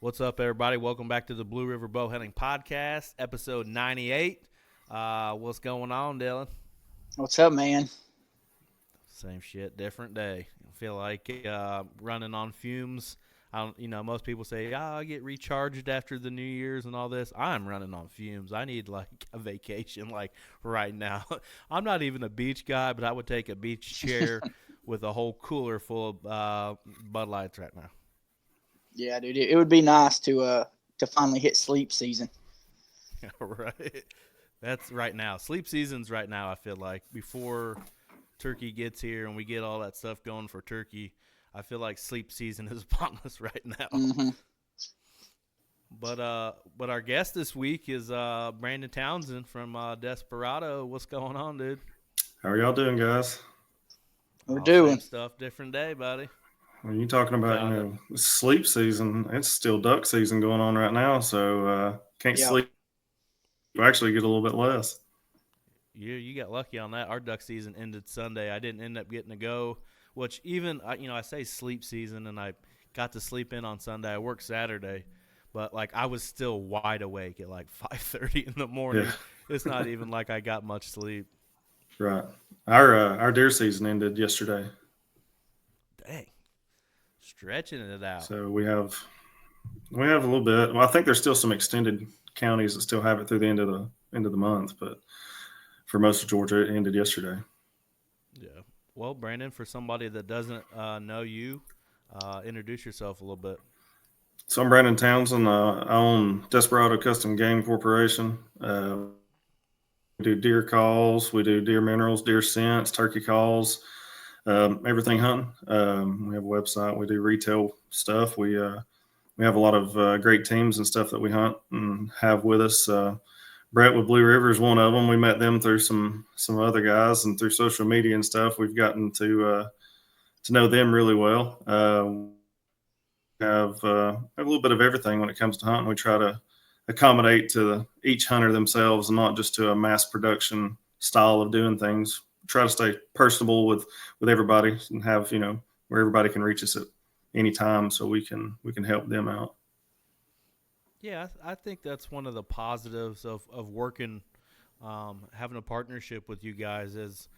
What's up, everybody? Welcome back to the Blue River Bow Hunting Podcast, episode 98. What's going on, Dylan? What's up, man? Same shit, different day. I feel like running on fumes. Most people say, I get recharged after the New Year's and all this. I'm running on fumes. I need like a vacation, like right now. I'm not even a beach guy, but I would take a beach chair with a whole cooler full of Bud Lights right now. Yeah, dude, it would be nice to finally hit sleep season. Right. That's right now. Sleep season's right now, I feel like. Before turkey gets here and we get all that stuff going for turkey, I feel like sleep season is upon us right now. Mm-hmm. But our guest this week is Brandon Townsend from Desperado. What's going on, dude? How are y'all doing, guys? We're Same doing. stuff, different day, buddy. When you're talking about, Found it. sleep season, it's still duck season going on right now, so can't Yeah. sleep. You actually get a little bit less. You got lucky on that. Our duck season ended Sunday. I didn't end up getting to go, which even I say sleep season, and I got to sleep in on Sunday. I worked Saturday, but like I was still wide awake at like 5:30 in the morning. Yeah. It's not even like I got much sleep. Right. Our deer season ended yesterday, Dang, stretching it out. so we have a little bit. Well, I think there's still some extended counties that still have it through the end of the month, but for most of Georgia, it ended yesterday. Yeah. Well, Brandon, for somebody that doesn't know you, introduce yourself a little bit. So I'm Brandon Townsend. I own Desperado Custom Game Corporation. We do deer calls, we do deer minerals, deer scents, turkey calls, everything hunting. We have a website. We do retail stuff. We have a lot of great teams and stuff that we hunt and have with us. Brett with Blue River is one of them. We met them through some other guys and through social media and stuff. We've gotten to know them really well. Have a little bit of everything when it comes to hunting. We try to accommodate to each hunter themselves and not just to a mass production style of doing things. Try to stay personable with everybody and have where everybody can reach us at any time, so we can help them out. Yeah, I think that's one of the positives of working, having a partnership with you guys is,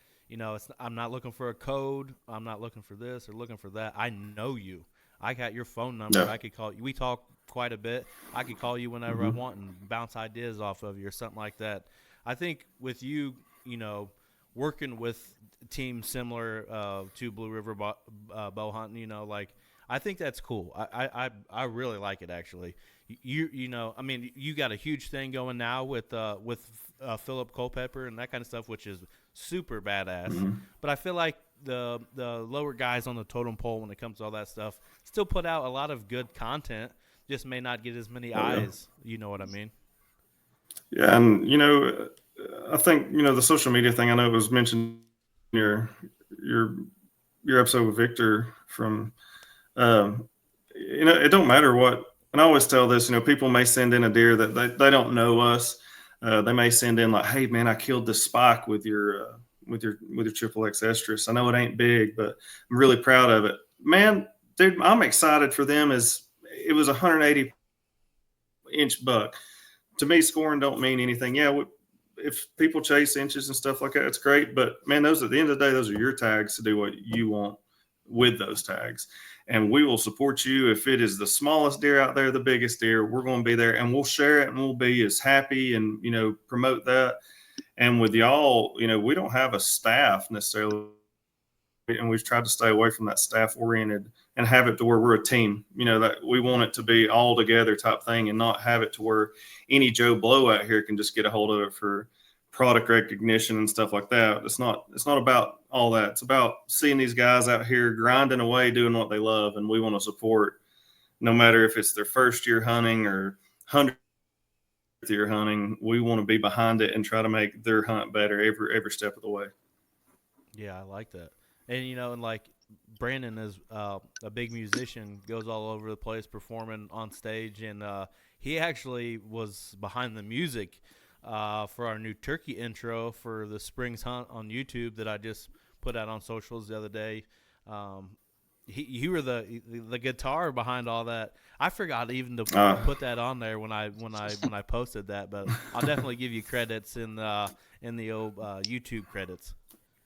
I'm not looking for a code. I'm not looking for this or looking for that. I know you. I got your phone number. Yeah. I could call you. We talk quite a bit. I could call you whenever I Mm-hmm. want and bounce ideas off of you or something like that. I think with you, working with teams similar to Blue River bow hunting, like I think that's cool. I really like it actually. You got a huge thing going now with Philip Culpepper and that kind of stuff, which is super badass. Mm-hmm. But I feel like the lower guys on the totem pole when it comes to all that stuff still put out a lot of good content, just may not get as many Oh, yeah. eyes. You know what I mean? Yeah, and I think the social media thing. I know it was mentioned in your your episode with Victor from. Um, it don't matter what. And I always tell this. People may send in a deer that they don't know us. They may send in like, "Hey man, I killed this spike with your triple X estrus. I know it ain't big, but I'm really proud of it, man, dude. I'm excited for them. As it was a 180-inch buck. To me, scoring don't mean anything. Yeah, if people chase inches and stuff like that, it's great. But man, those at the end of the day, those are your tags to do what you want with those tags. And we will support you if it is the smallest deer out there, the biggest deer. We're going to be there and we'll share it and we'll be as happy and promote that. And with y'all, we don't have a staff necessarily, and we've tried to stay away from that staff oriented and have it to where we're a team, that we want it to be all together type thing and not have it to where any Joe Blow out here can just get a hold of it for product recognition and stuff like that. It's not about all that. It's about seeing these guys out here grinding away, doing what they love. And we want to support, no matter if it's their first year hunting or 100th year hunting, we want to be behind it and try to make their hunt better every step of the way. Yeah, I like that. And and like Brandon is a big musician, goes all over the place performing on stage, and he actually was behind the music for our new turkey intro for the Springs Hunt on YouTube that I just put out on socials the other day. you were the guitar behind all that. I forgot even to put that on there when I posted that, but I'll definitely give you credits in the old YouTube credits.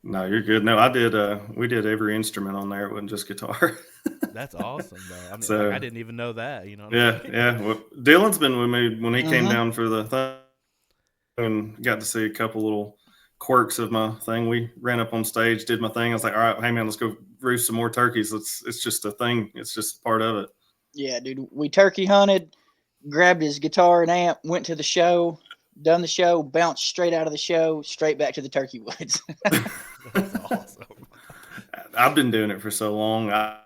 No, you're good. No, I did. We did every instrument on there. It wasn't just guitar. That's awesome, though. I mean, So I didn't even know that. You know what yeah, I mean? yeah. Well, Dylan's been with me when he came Mhm. down for the thing and got to see a couple little quirks of my thing. We ran up on stage, did my thing. I was like, all right, hey man, let's go roost some more turkeys. It's just a thing. It's just part of it. Yeah, dude. We turkey hunted, grabbed his guitar and amp, went to the show, done the show, bounced straight out of the show, straight back to the turkey woods. That's awesome. I've been doing it for so long. I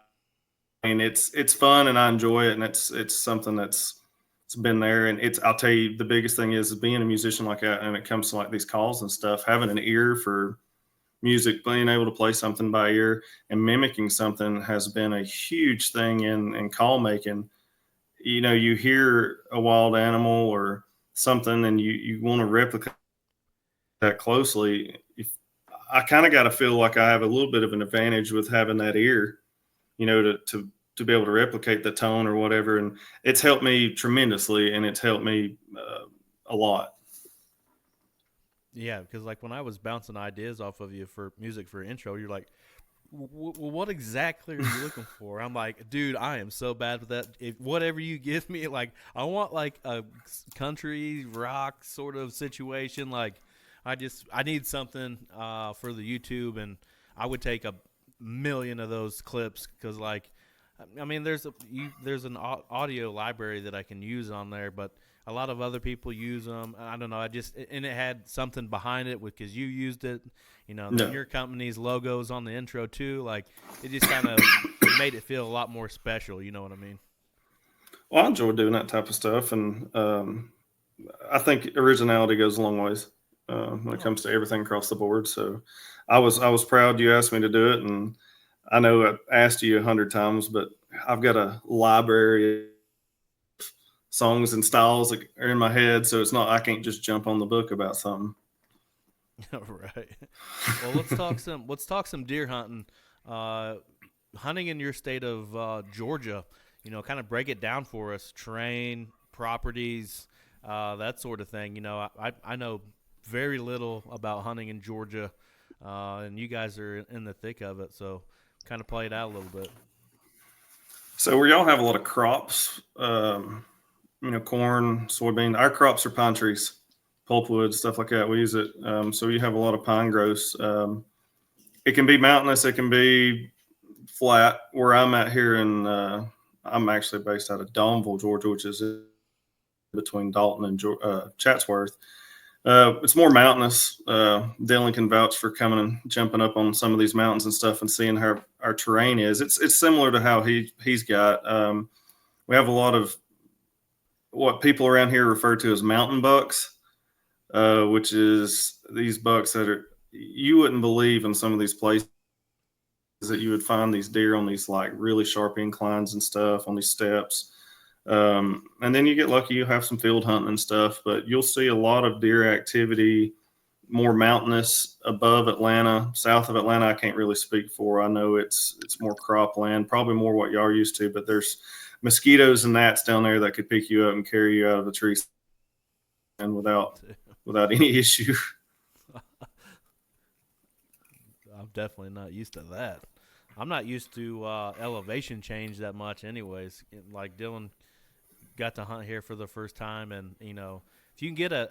mean, it's fun and I enjoy it, and it's something it's been there. And I'll tell you, the biggest thing is being a musician like that, and it comes to like these calls and stuff, having an ear for music, being able to play something by ear and mimicking something has been a huge thing in call making. You know, you hear a wild animal or something and you want to replicate that closely. I kind of got to feel like I have a little bit of an advantage with having that ear, you know, to be able to replicate the tone or whatever. And it's helped me tremendously, and it's helped me a lot. Yeah, because like when I was bouncing ideas off of you for music for intro, you're like, what exactly are you looking for? I'm like, dude, I am so bad with that. Whatever you give me, like, I want like a country rock sort of situation. Like, I need something for the YouTube, and I would take a million of those clips because, like, I mean, there's an audio library that I can use on there, but a lot of other people use them. I don't know. And it had something behind it because you used it. You know, then your company's logos on the intro too. Like, it just kind of made it feel a lot more special. You know what I mean? Well, I enjoy doing that type of stuff, and I think originality goes a long ways when it comes to everything across the board. So, I was proud you asked me to do it, and I know I asked you 100 times, but I've got a library of songs and styles that are in my head, so it's not I can't just jump on the book about something. Right. Well, let's talk some deer hunting. Hunting in your state of Georgia. You know, kind of break it down for us. Terrain, properties, that sort of thing. You know, I know very little about hunting in Georgia, and you guys are in the thick of it. So, kind of play it out a little bit. So where y'all have a lot of crops, you know, corn, soybean. Our crops are pine trees, pulpwood, stuff like that. We use it. So you have a lot of pine growths. It can be mountainous. It can be flat. Where I'm at here I'm actually based out of Dawnville, Georgia, which is between Dalton and Chatsworth. It's more mountainous. Dylan can vouch for coming and jumping up on some of these mountains and stuff and seeing how our terrain is. It's similar to how he's got. We have a lot of what people around here refer to as mountain bucks, which is these bucks that are you wouldn't believe in some of these places that you would find these deer on these like really sharp inclines and stuff on these steps. And then you get lucky, you have some field hunting and stuff, but you'll see a lot of deer activity more mountainous above Atlanta. South of Atlanta, I can't really speak for. I know it's more cropland, probably more what y'all are used to, but there's mosquitoes and gnats down there that could pick you up and carry you out of a tree and without any issue. I'm definitely not used to that. I'm not used to elevation change that much anyways. Like Dylan got to hunt here for the first time, and you know, if you can get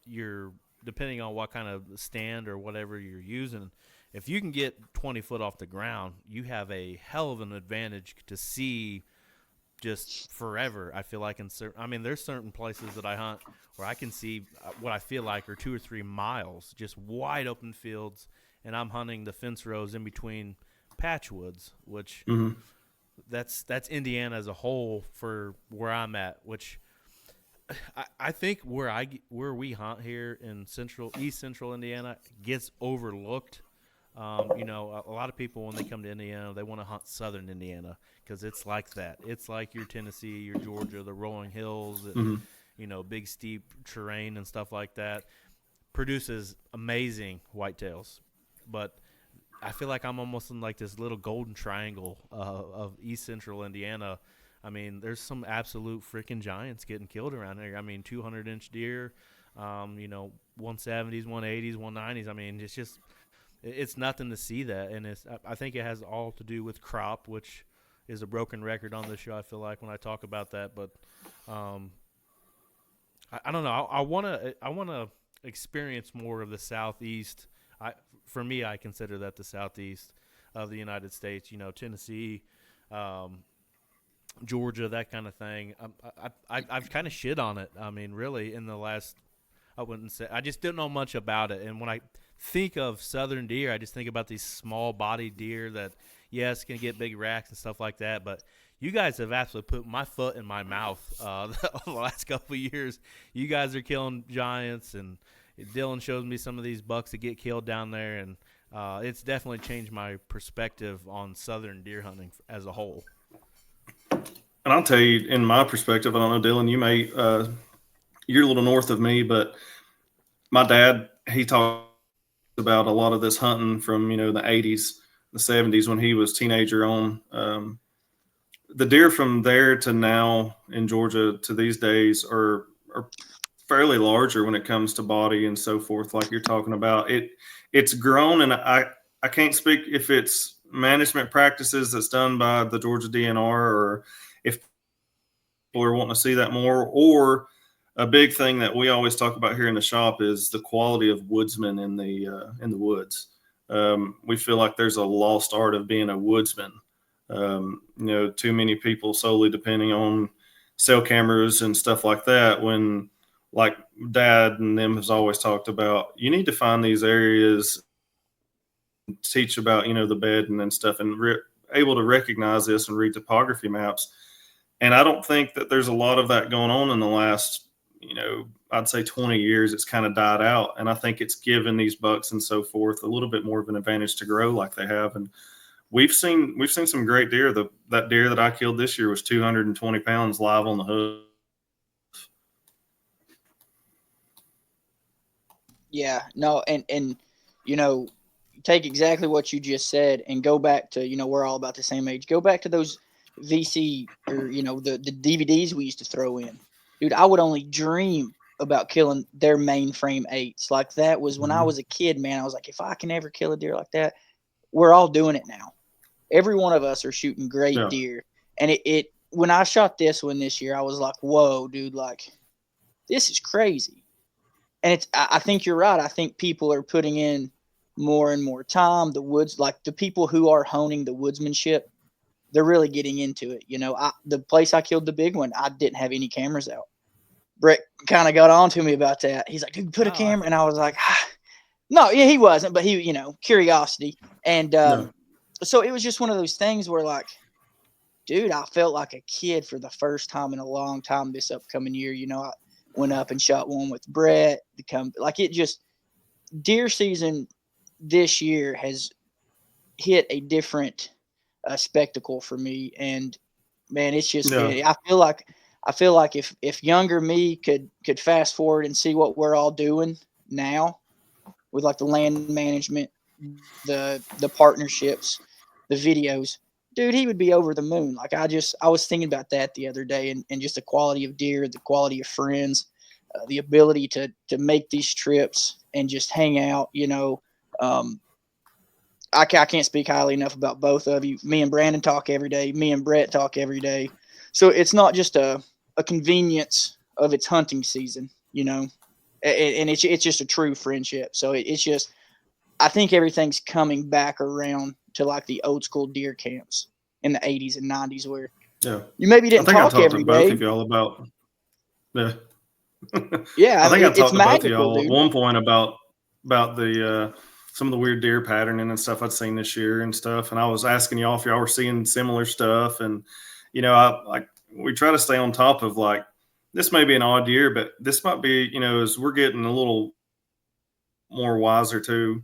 your depending on what kind of stand or whatever you're using, if you can get 20 foot off the ground, you have a hell of an advantage to see just forever. I feel like there's certain places that I hunt where I can see what I feel like are 2 or 3 miles, just wide open fields, and I'm hunting the fence rows in between patchwoods, which that's Indiana as a whole for where I'm at, which I think where we hunt here in East Central Indiana gets overlooked. You know, a lot of people when they come to Indiana, they want to hunt Southern Indiana because it's like that. It's like your Tennessee, your Georgia, the rolling hills, and, you know, big steep terrain and stuff like that. Produces amazing whitetails, but I feel like I'm almost in like this little golden triangle of East Central Indiana. I mean, there's some absolute freaking giants getting killed around here. I mean, 200-inch deer, 170s, 180s, 190s. I mean, it's nothing to see that, and I think it has all to do with crop, which is a broken record on this show. I feel like when I talk about that, but I don't know. I wanna experience more of the Southeast. For me, I consider that the Southeast of the United States. Tennessee, Georgia, that kind of thing. I've kind of shit on it. I mean, really, in the last, I wouldn't say, I just didn't know much about it. And when I think of southern deer, I just think about these small-bodied deer that, yes, can get big racks and stuff like that. But you guys have absolutely put my foot in my mouth the last couple of years. You guys are killing giants, and Dylan shows me some of these bucks that get killed down there, and it's definitely changed my perspective on southern deer hunting as a whole. And I'll tell you, in my perspective, I don't know, Dylan, you're a little north of me, but my dad, he talked about a lot of this hunting from, the 80s, the 70s when he was teenager on. The deer from there to now in Georgia to these days are fairly larger when it comes to body and so forth, like you're talking about. It's grown, and I can't speak if it's management practices that's done by the Georgia DNR or if people are wanting to see that more, or a big thing that we always talk about here in the shop is the quality of woodsmen in the woods. We feel like there's a lost art of being a woodsman. Too many people solely depending on cell cameras and stuff like that, when like Dad and them has always talked about, you need to find these areas, teach about, the bedding and stuff, and able to recognize this and read topography maps. And I don't think that there's a lot of that going on in the last, I'd say 20 years. It's kind of died out. And I think it's given these bucks and so forth a little bit more of an advantage to grow like they have. And we've seen some great deer. That deer that I killed this year was 220 pounds live on the hoof. Yeah, no, and take exactly what you just said and go back to, we're all about the same age. Go back to those VC or, the DVDs we used to throw in. Dude, I would only dream about killing their mainframe 8s. Like that was when I was a kid, man. I was like, if I can ever kill a deer like that, we're all doing it now. Every one of us are shooting great deer. And it when I shot this one this year, I was like, whoa, dude, like this is crazy. And I think you're right. I think people are putting in more and more time. The woods, like the people who are honing the woodsmanship, they're really getting into it. The place I killed the big one, I didn't have any cameras out. Brett kind of got on to me about that. He's like, dude, put a camera. And I was like, no, yeah, he wasn't, but he, curiosity. And so it was just one of those things where like, dude, I felt like a kid for the first time in a long time this upcoming year. I went up and shot one with Brett. Deer season this year has hit a different spectacle for me. And man, it's just, I feel like if younger me could fast forward and see what we're all doing now with like the land management, the partnerships, the videos, dude, he would be over the moon. Like I was thinking about that the other day, and just the quality of deer, the quality of friends, the ability to make these trips and just hang out. I can't speak highly enough about both of you. Me and Brandon talk every day. Me and Brett talk every day. So it's not just a convenience of its hunting season, and it's just a true friendship. So it's just, I think everything's coming back around to like the old school deer camps in the 80s and 90s where you maybe didn't talk every day. Both of y'all about yeah. I think I talked to both of y'all dude. at one point about the some of the weird deer patterning and stuff I'd seen this year and stuff. And I was asking y'all if y'all were seeing similar stuff. And, we try to stay on top of like, this may be an odd year, but this might be, as we're getting a little more wiser too,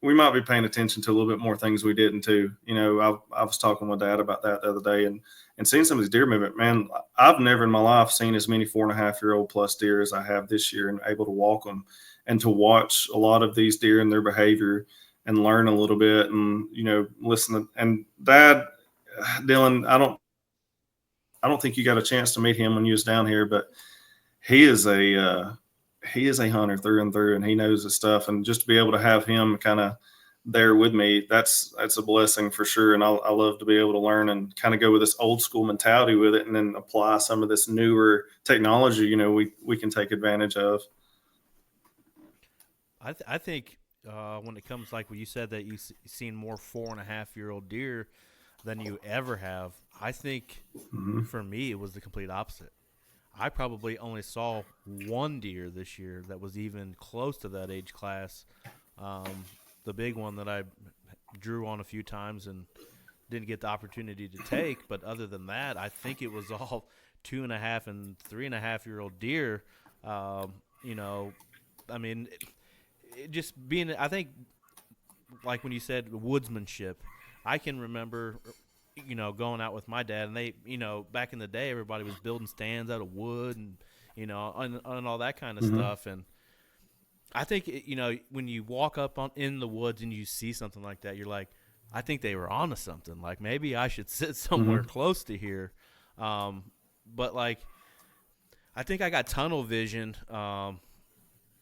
we might be paying attention to a little bit more things we didn't too. I was talking with Dad about that the other day and seeing some of these deer movement, man, I've never in my life seen as many 4.5-year-old plus deer as I have this year, and able to walk them and to watch a lot of these deer and their behavior and learn a little bit and, listen to, and Dad, Dylan, I don't think you got a chance to meet him when you was down here, but he is a hunter through and through, and he knows his stuff. And just to be able to have him kind of there with me, that's a blessing for sure. And I love to be able to learn and kind of go with this old school mentality with it, and then apply some of this newer technology, we can take advantage of. I think when it comes, like what you said, that you've seen more 4.5-year-old deer than you ever have, I think for me it was the complete opposite. I probably only saw one deer this year that was even close to that age class. The big one that I drew on a few times and didn't get the opportunity to take. But other than that, I think it was all 2.5 and 3.5-year-old deer. I mean, it just being, I think, like when you said woodsmanship, I can remember – going out with my dad, and they, back in the day, everybody was building stands out of wood and, and all that kind of stuff. And I think, when you walk up in the woods and you see something like that, you're like, I think they were onto something. Like, maybe I should sit somewhere close to here. But like, I think I got tunnel vision,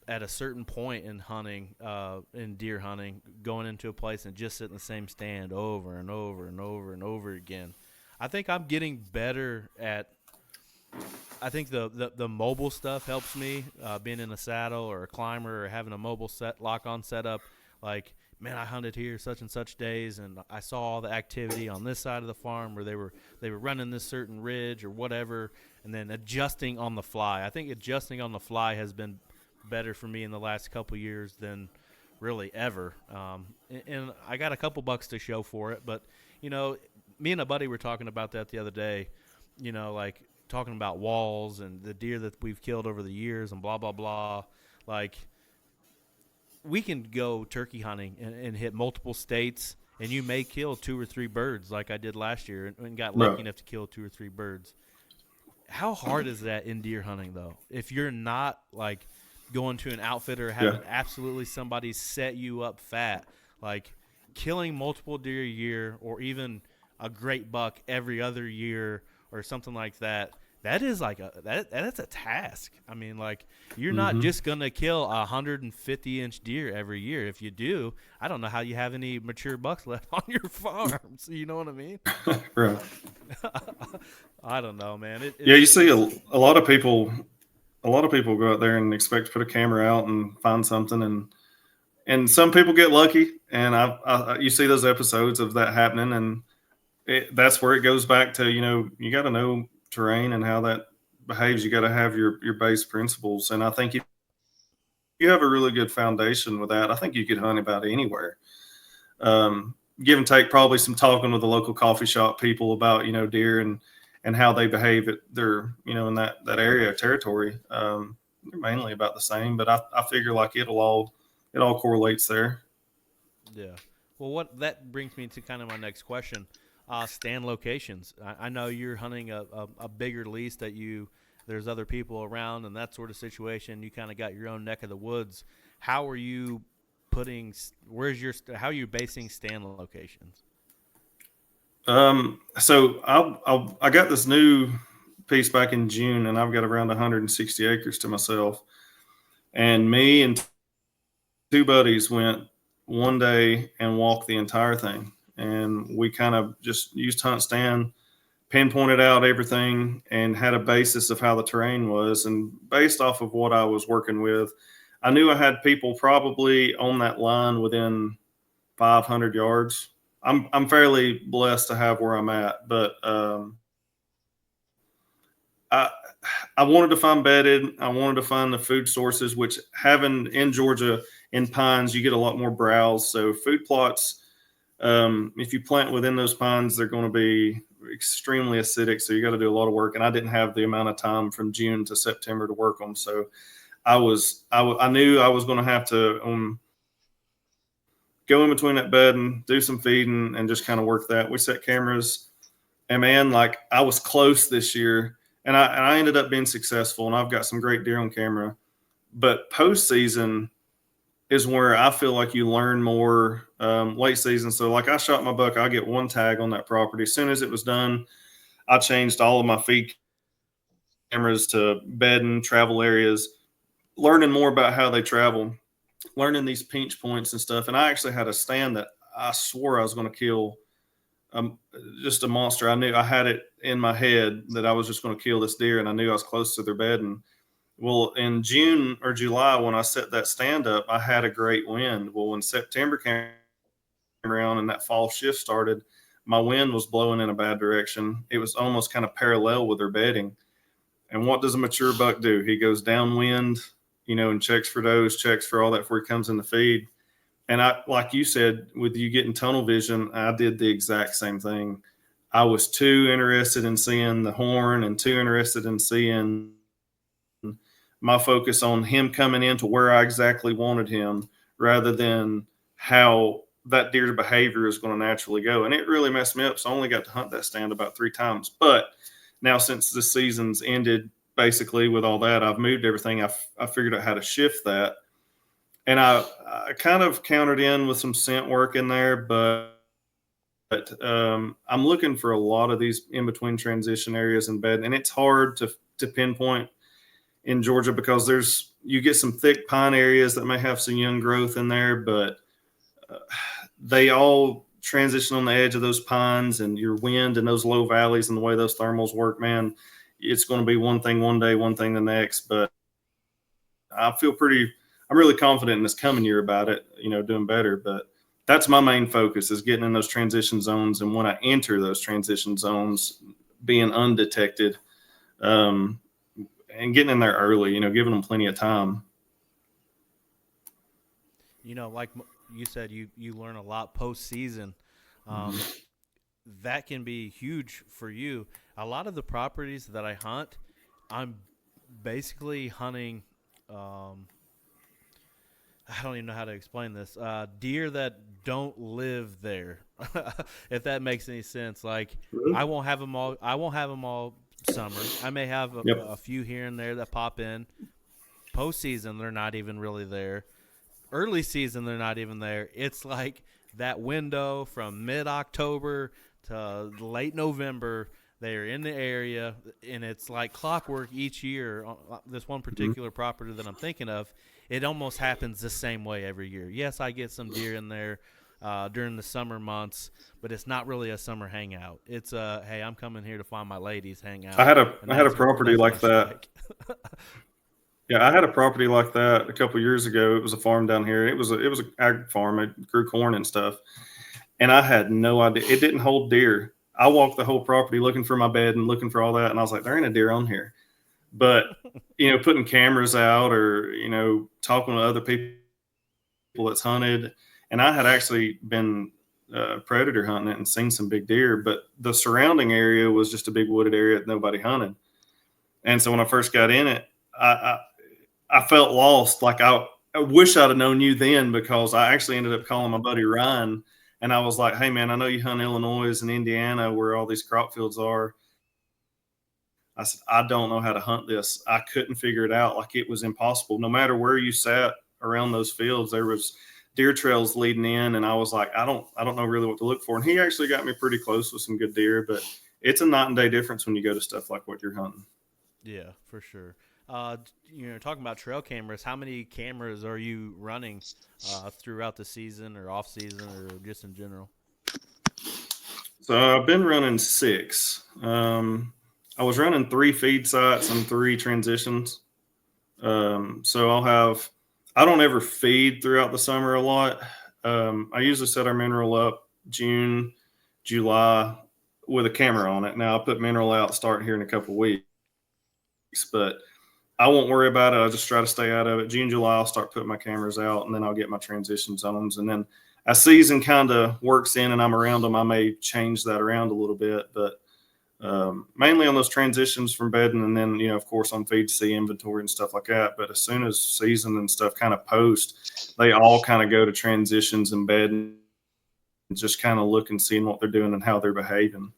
at a certain point in hunting, in deer hunting, going into a place and just sitting in the same stand over and over and over and over again. I think I'm getting better at. I think the mobile stuff helps me, being in a saddle or a climber or having a mobile lock-on setup. Like, man, I hunted here such and such days, and I saw all the activity on this side of the farm where they were running this certain ridge or whatever, and then adjusting on the fly. I think adjusting on the fly has been better for me in the last couple of years than really ever. And I got a couple bucks to show for it, but me and a buddy were talking about that the other day, like talking about walls and the deer that we've killed over the years and blah, blah, blah. Like, we can go turkey hunting and hit multiple states, and you may kill 2 or 3 birds like I did last year and got lucky enough to kill 2 or 3 birds. How hard is that in deer hunting, though? If you're not, like, going to an outfitter, having absolutely somebody set you up fat, like killing multiple deer a year or even a great buck every other year or something like that, that is like that's a task. I mean, like, you're not just going to kill a 150-inch deer every year. If you do, I don't know how you have any mature bucks left on your farm. So you know what I mean? Right. I don't know, man. You see a lot of people – a lot of people go out there and expect to put a camera out and find something, and some people get lucky, and you see those episodes of that happening, and that's where it goes back to, you got to know terrain and how that behaves. You got to have your base principles, and I think if you have a really good foundation with that, I think you could hunt about anywhere. Give and take, probably some talking with the local coffee shop people about deer and how they behave at their, in that area of territory. They're mainly about the same, but I figure like it all correlates there. Yeah. Well, that brings me to kind of my next question. Stand locations. I know you're hunting a bigger lease that there's other people around and that sort of situation. You kind of got your own neck of the woods. How are you how are you basing stand locations? So I got this new piece back in June, and I've got around 160 acres to myself. And me and 2 buddies went one day and walked the entire thing. And we kind of just used Hunt Stand, pinpointed out everything, and had a basis of how the terrain was. And based off of what I was working with, I knew I had people probably on that line within 500 yards. I'm fairly blessed to have where I'm at, but I wanted to find bedded. I wanted to find the food sources, which having in Georgia in pines, you get a lot more browse. So food plots, if you plant within those pines, they're going to be extremely acidic. So you got to do a lot of work. And I didn't have the amount of time from June to September to work them. So I knew I was going to have to go in between that bed and do some feeding and just kind of work that. We set cameras, and man, like, I was close this year, and I ended up being successful, and I've got some great deer on camera. But postseason, is where I feel like you learn more late season. So like I shot my buck, I get one tag on that property. As soon as it was done, I changed all of my feed cameras to bedding, travel areas, learning more about how they travel, learning these pinch points and stuff. And I actually had a stand that I swore I was going to kill, just a monster. I knew I had it in my head that I was just going to kill this deer, and I knew I was close to their bedding. Well, in June or July, when I set that stand up, I had a great wind. Well, when September came around and that fall shift started, my wind was blowing in a bad direction. It was almost kind of parallel with their bedding. And what does a mature buck do? He goes downwind, and checks for does, checks for all that before he comes in the feed. And I, like you said, with you getting tunnel vision, I did the exact same thing. I was too interested in seeing the horn and too interested in seeing my focus on him coming into where I exactly wanted him rather than how that deer's behavior is going to naturally go. And it really messed me up. So I only got to hunt that stand about 3 times. But now since the season's ended, basically with all that, I've moved everything. I figured out how to shift that. And I kind of countered in with some scent work in there, but I'm looking for a lot of these in-between transition areas in bed. And it's hard to pinpoint in Georgia because you get some thick pine areas that may have some young growth in there, but they all transition on the edge of those pines, and your wind and those low valleys and the way those thermals work, man, it's going to be one thing one day, one thing the next. But I'm really confident in this coming year about it, doing better. But that's my main focus, is getting in those transition zones. And when I enter those transition zones, being undetected, and getting in there early, giving them plenty of time. Like you said, you learn a lot postseason. That can be huge for you. A lot of the properties that I hunt, I'm basically hunting. I don't even know how to explain this. Deer that don't live there, if that makes any sense. Like I won't have them all. I won't have them all summer. I may have a few here and there that pop in. Postseason, they're not even really there. Early season, they're not even there. It's like that window from mid-October to late November. They're in the area, and it's like clockwork each year. This one particular property that I'm thinking of, it almost happens the same way every year. Yes, I get some deer in there during the summer months, but it's not really a summer hangout. It's hey, I'm coming here to find my ladies hangout. I had a property like that. Yeah, I had a property like that a couple of years ago. It was a farm down here. It was an ag farm. It grew corn and stuff. And I had no idea. It didn't hold deer. I walked the whole property looking for my bed and looking for all that. And I was like, there ain't a deer on here. But, putting cameras out or, talking to other people that's hunted. And I had actually been predator hunting it and seen some big deer. But the surrounding area was just a big wooded area that nobody hunted. And so when I first got in it, I felt lost. Like I wish I'd have known you then, because I actually ended up calling my buddy Ryan, and I was like, hey man, I know you hunt Illinois and Indiana where all these crop fields are. I said, I don't know how to hunt this. I couldn't figure it out. Like it was impossible. No matter where you sat around those fields, there was deer trails leading in. And I was like, I don't know really what to look for. And he actually got me pretty close with some good deer, but it's a night and day difference when you go to stuff like what you're hunting. Yeah, for sure. Talking about trail cameras, how many cameras are you running throughout the season or off season or just in general? So I've been running 6. I was running 3 feed sites and 3 transitions. So I don't ever feed throughout the summer a lot. I usually set our mineral up June, July with a camera on it. Now I'll put mineral out starting here in a couple of weeks, but I won't worry about it. I'll just try to stay out of it. June, July, I'll start putting my cameras out, and then I'll get my transition zones. And then as season kind of works in and I'm around them, I may change that around a little bit. But mainly on those transitions from bedding, and then, of course, on feed to see inventory and stuff like that. But as soon as season and stuff kind of post, they all kind of go to transitions and bedding and just kind of look and seeing what they're doing and how they're behaving.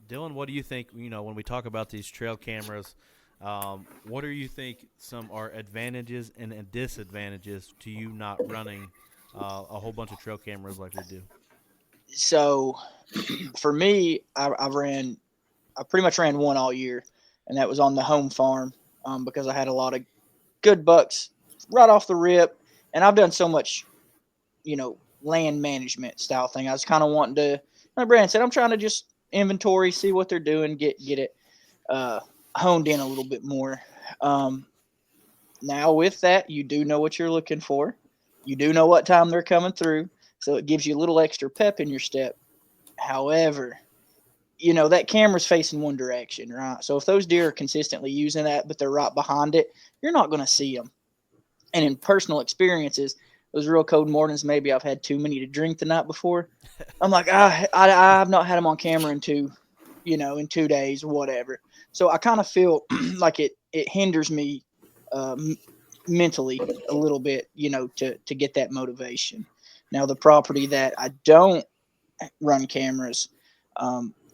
Dylan, what do you think, when we talk about these trail cameras, What do you think some are advantages and disadvantages to you not running a whole bunch of trail cameras like we do? So for me, I pretty much ran one all year, and that was on the home farm because I had a lot of good bucks right off the rip. And I've done so much, land management style thing. I was kind of wanting to, like Brandon said, I'm trying to just inventory, see what they're doing, get it uh, honed in a little bit more. Um, Now with that, you do know what you're looking for. You do know what time they're coming through, so it gives you a little extra pep in your step. However, that camera's facing one direction, right? So if those deer are consistently using that, but they're right behind it, you're not going to see them. And in personal experiences, those real cold mornings, maybe I've had too many to drink the night before. I'm like, I've not had them on camera in 2 days, whatever. So I kind of feel like it hinders me uh, mentally a little bit, to get that motivation. Now the property that I don't run cameras,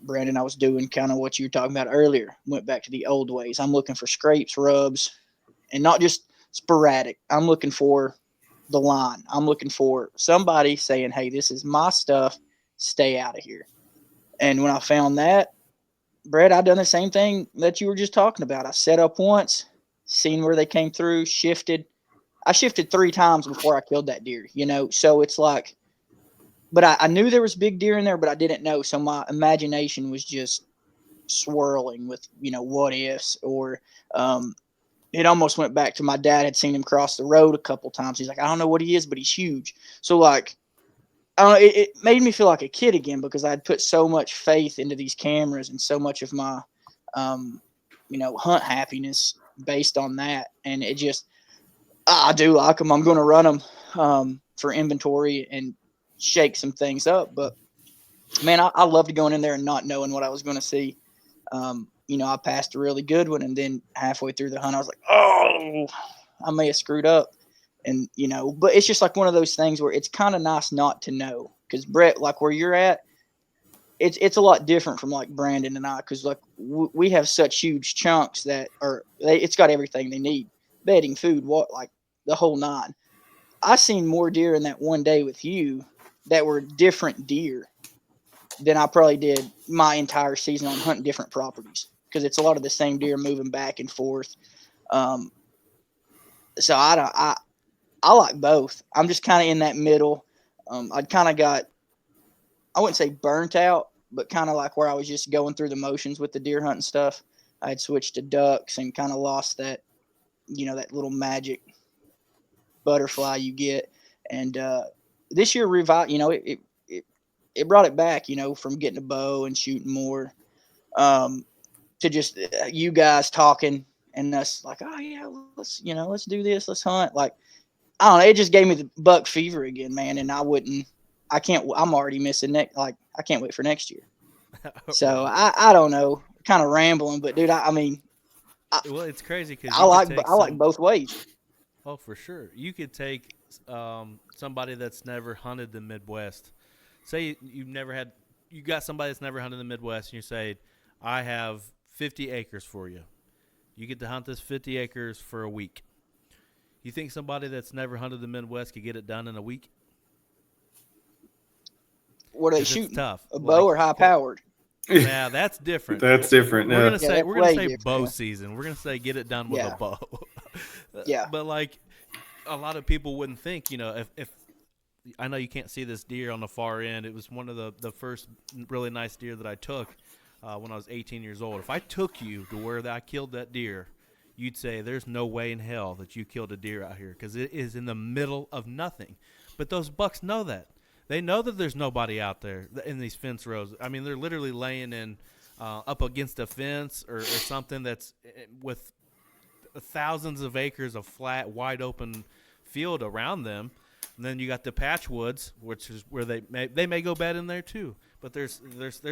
Brandon, I was doing kind of what you were talking about earlier. Went back to the old ways. I'm looking for scrapes, rubs, and not just sporadic. I'm looking for the line. I'm looking for somebody saying, "Hey, this is my stuff. Stay out of here." And when I found that, Brett, I done the same thing that you were just talking about. I set up once, seen where they came through, shifted. I shifted 3 times before I killed that deer. So it's like, but I knew there was big deer in there, but I didn't know. So my imagination was just swirling with what ifs, or it almost went back to my dad had seen him cross the road a couple times. He's like, I don't know what he is, but he's huge. So like, I don't know, it made me feel like a kid again because I had put so much faith into these cameras and so much of my hunt happiness based on that. And it just, I do like them. I'm going to run them for inventory and shake some things up. But man, I loved going in there and not knowing what I was going to see. I passed a really good one, and then halfway through the hunt, I was like, oh, I may have screwed up. And, but it's just like one of those things where it's kind of nice not to know. Because, Brett, like where you're at, it's a lot different from like Brandon and I, because like we have such huge chunks that it's got everything they need: bedding, food, like the whole nine. I seen more deer in that one day with you that were different deer than I probably did my entire season on hunting different properties, because it's a lot of the same deer moving back and forth. Um, so I like both. I'm just kind of in that middle. I'd kind of got, I wouldn't say burnt out, but kind of like where I was just going through the motions with the deer hunting stuff. I had switched to ducks and kind of lost that, that little magic butterfly you get. And this year, it brought it back, from getting a bow and shooting more, to just you guys talking and us like, oh yeah, let's do this, let's hunt. Like, I don't know, it just gave me the buck fever again, man. And I'm already missing next. Like, I can't wait for next year. So I don't know, kind of rambling, but dude, I mean, Well, it's crazy because I like both ways. Oh, for sure. You could take somebody that's never hunted the Midwest. Say you got somebody that's never hunted the Midwest, and you say, I have 50 acres for you. You get to hunt this 50 acres for a week. You think somebody that's never hunted the Midwest could get it done in a week? What are they shooting? Tough. A bow or high powered? Yeah, that's different. That's different. We're gonna say different, bow season. We're gonna say get it done with a bow. Yeah. But like a lot of people wouldn't think, if I know you can't see this deer on the far end. It was one of the first really nice deer that I took when I was 18 years old. If I took you to where I killed that deer, you'd say there's no way in hell that you killed a deer out here because it is in the middle of nothing. But those bucks know that. They know that there's nobody out there in these fence rows. I mean, they're literally laying in up against a fence or something that's with thousands of acres of flat, wide open field around them. And then you got the patch woods, which is where they may go bed in there too. But there's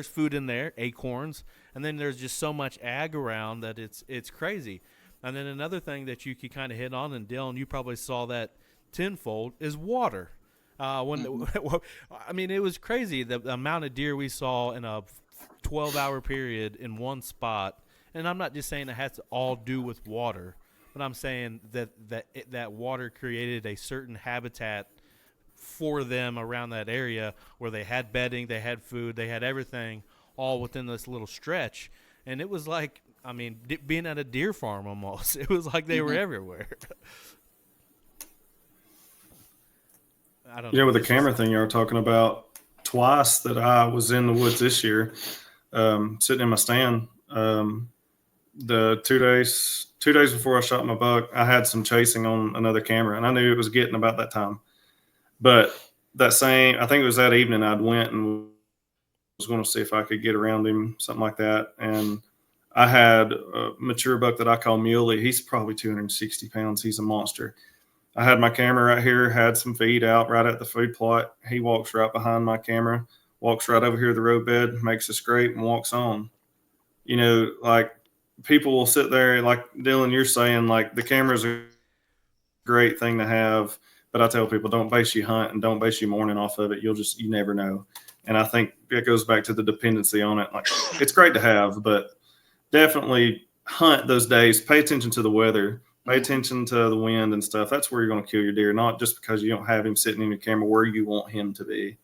food in there, acorns, and then there's just so much ag around that it's crazy. And then another thing that you could kind of hit on, and Dylan, you probably saw that tenfold, is water. I mean, it was crazy the amount of deer we saw in a 12-hour period in one spot and I'm not just saying it has to all do with water, but I'm saying that water created a certain habitat for them around that area where they had bedding, they had food, they had everything all within this little stretch. And it was like, I mean, being at a deer farm almost. It was like they were everywhere. I don't know. With the camera thing you were talking about, twice that I was in the woods this year, sitting in my stand, the 2 days before I shot my buck, I had some chasing on another camera, and I knew it was getting about that time. But I think it was that evening, I'd went and was going to see if I could get around him, something like that. And I had a mature buck that I call Muley. He's probably 260 pounds. He's a monster. I had my camera right here, had some feed out right at the food plot. He walks right behind my camera, walks right over here to the roadbed, makes a scrape, and walks on. Like, people will sit there, like Dylan, you're saying, like, the camera's a great thing to have, but I tell people, don't base your hunt and don't base your morning off of it. You never know. And I think it goes back to the dependency on it. Like, it's great to have, but definitely hunt those days. Pay attention to the weather. Pay attention to the wind and stuff. That's where you're going to kill your deer, not just because you don't have him sitting in your camera where you want him to be.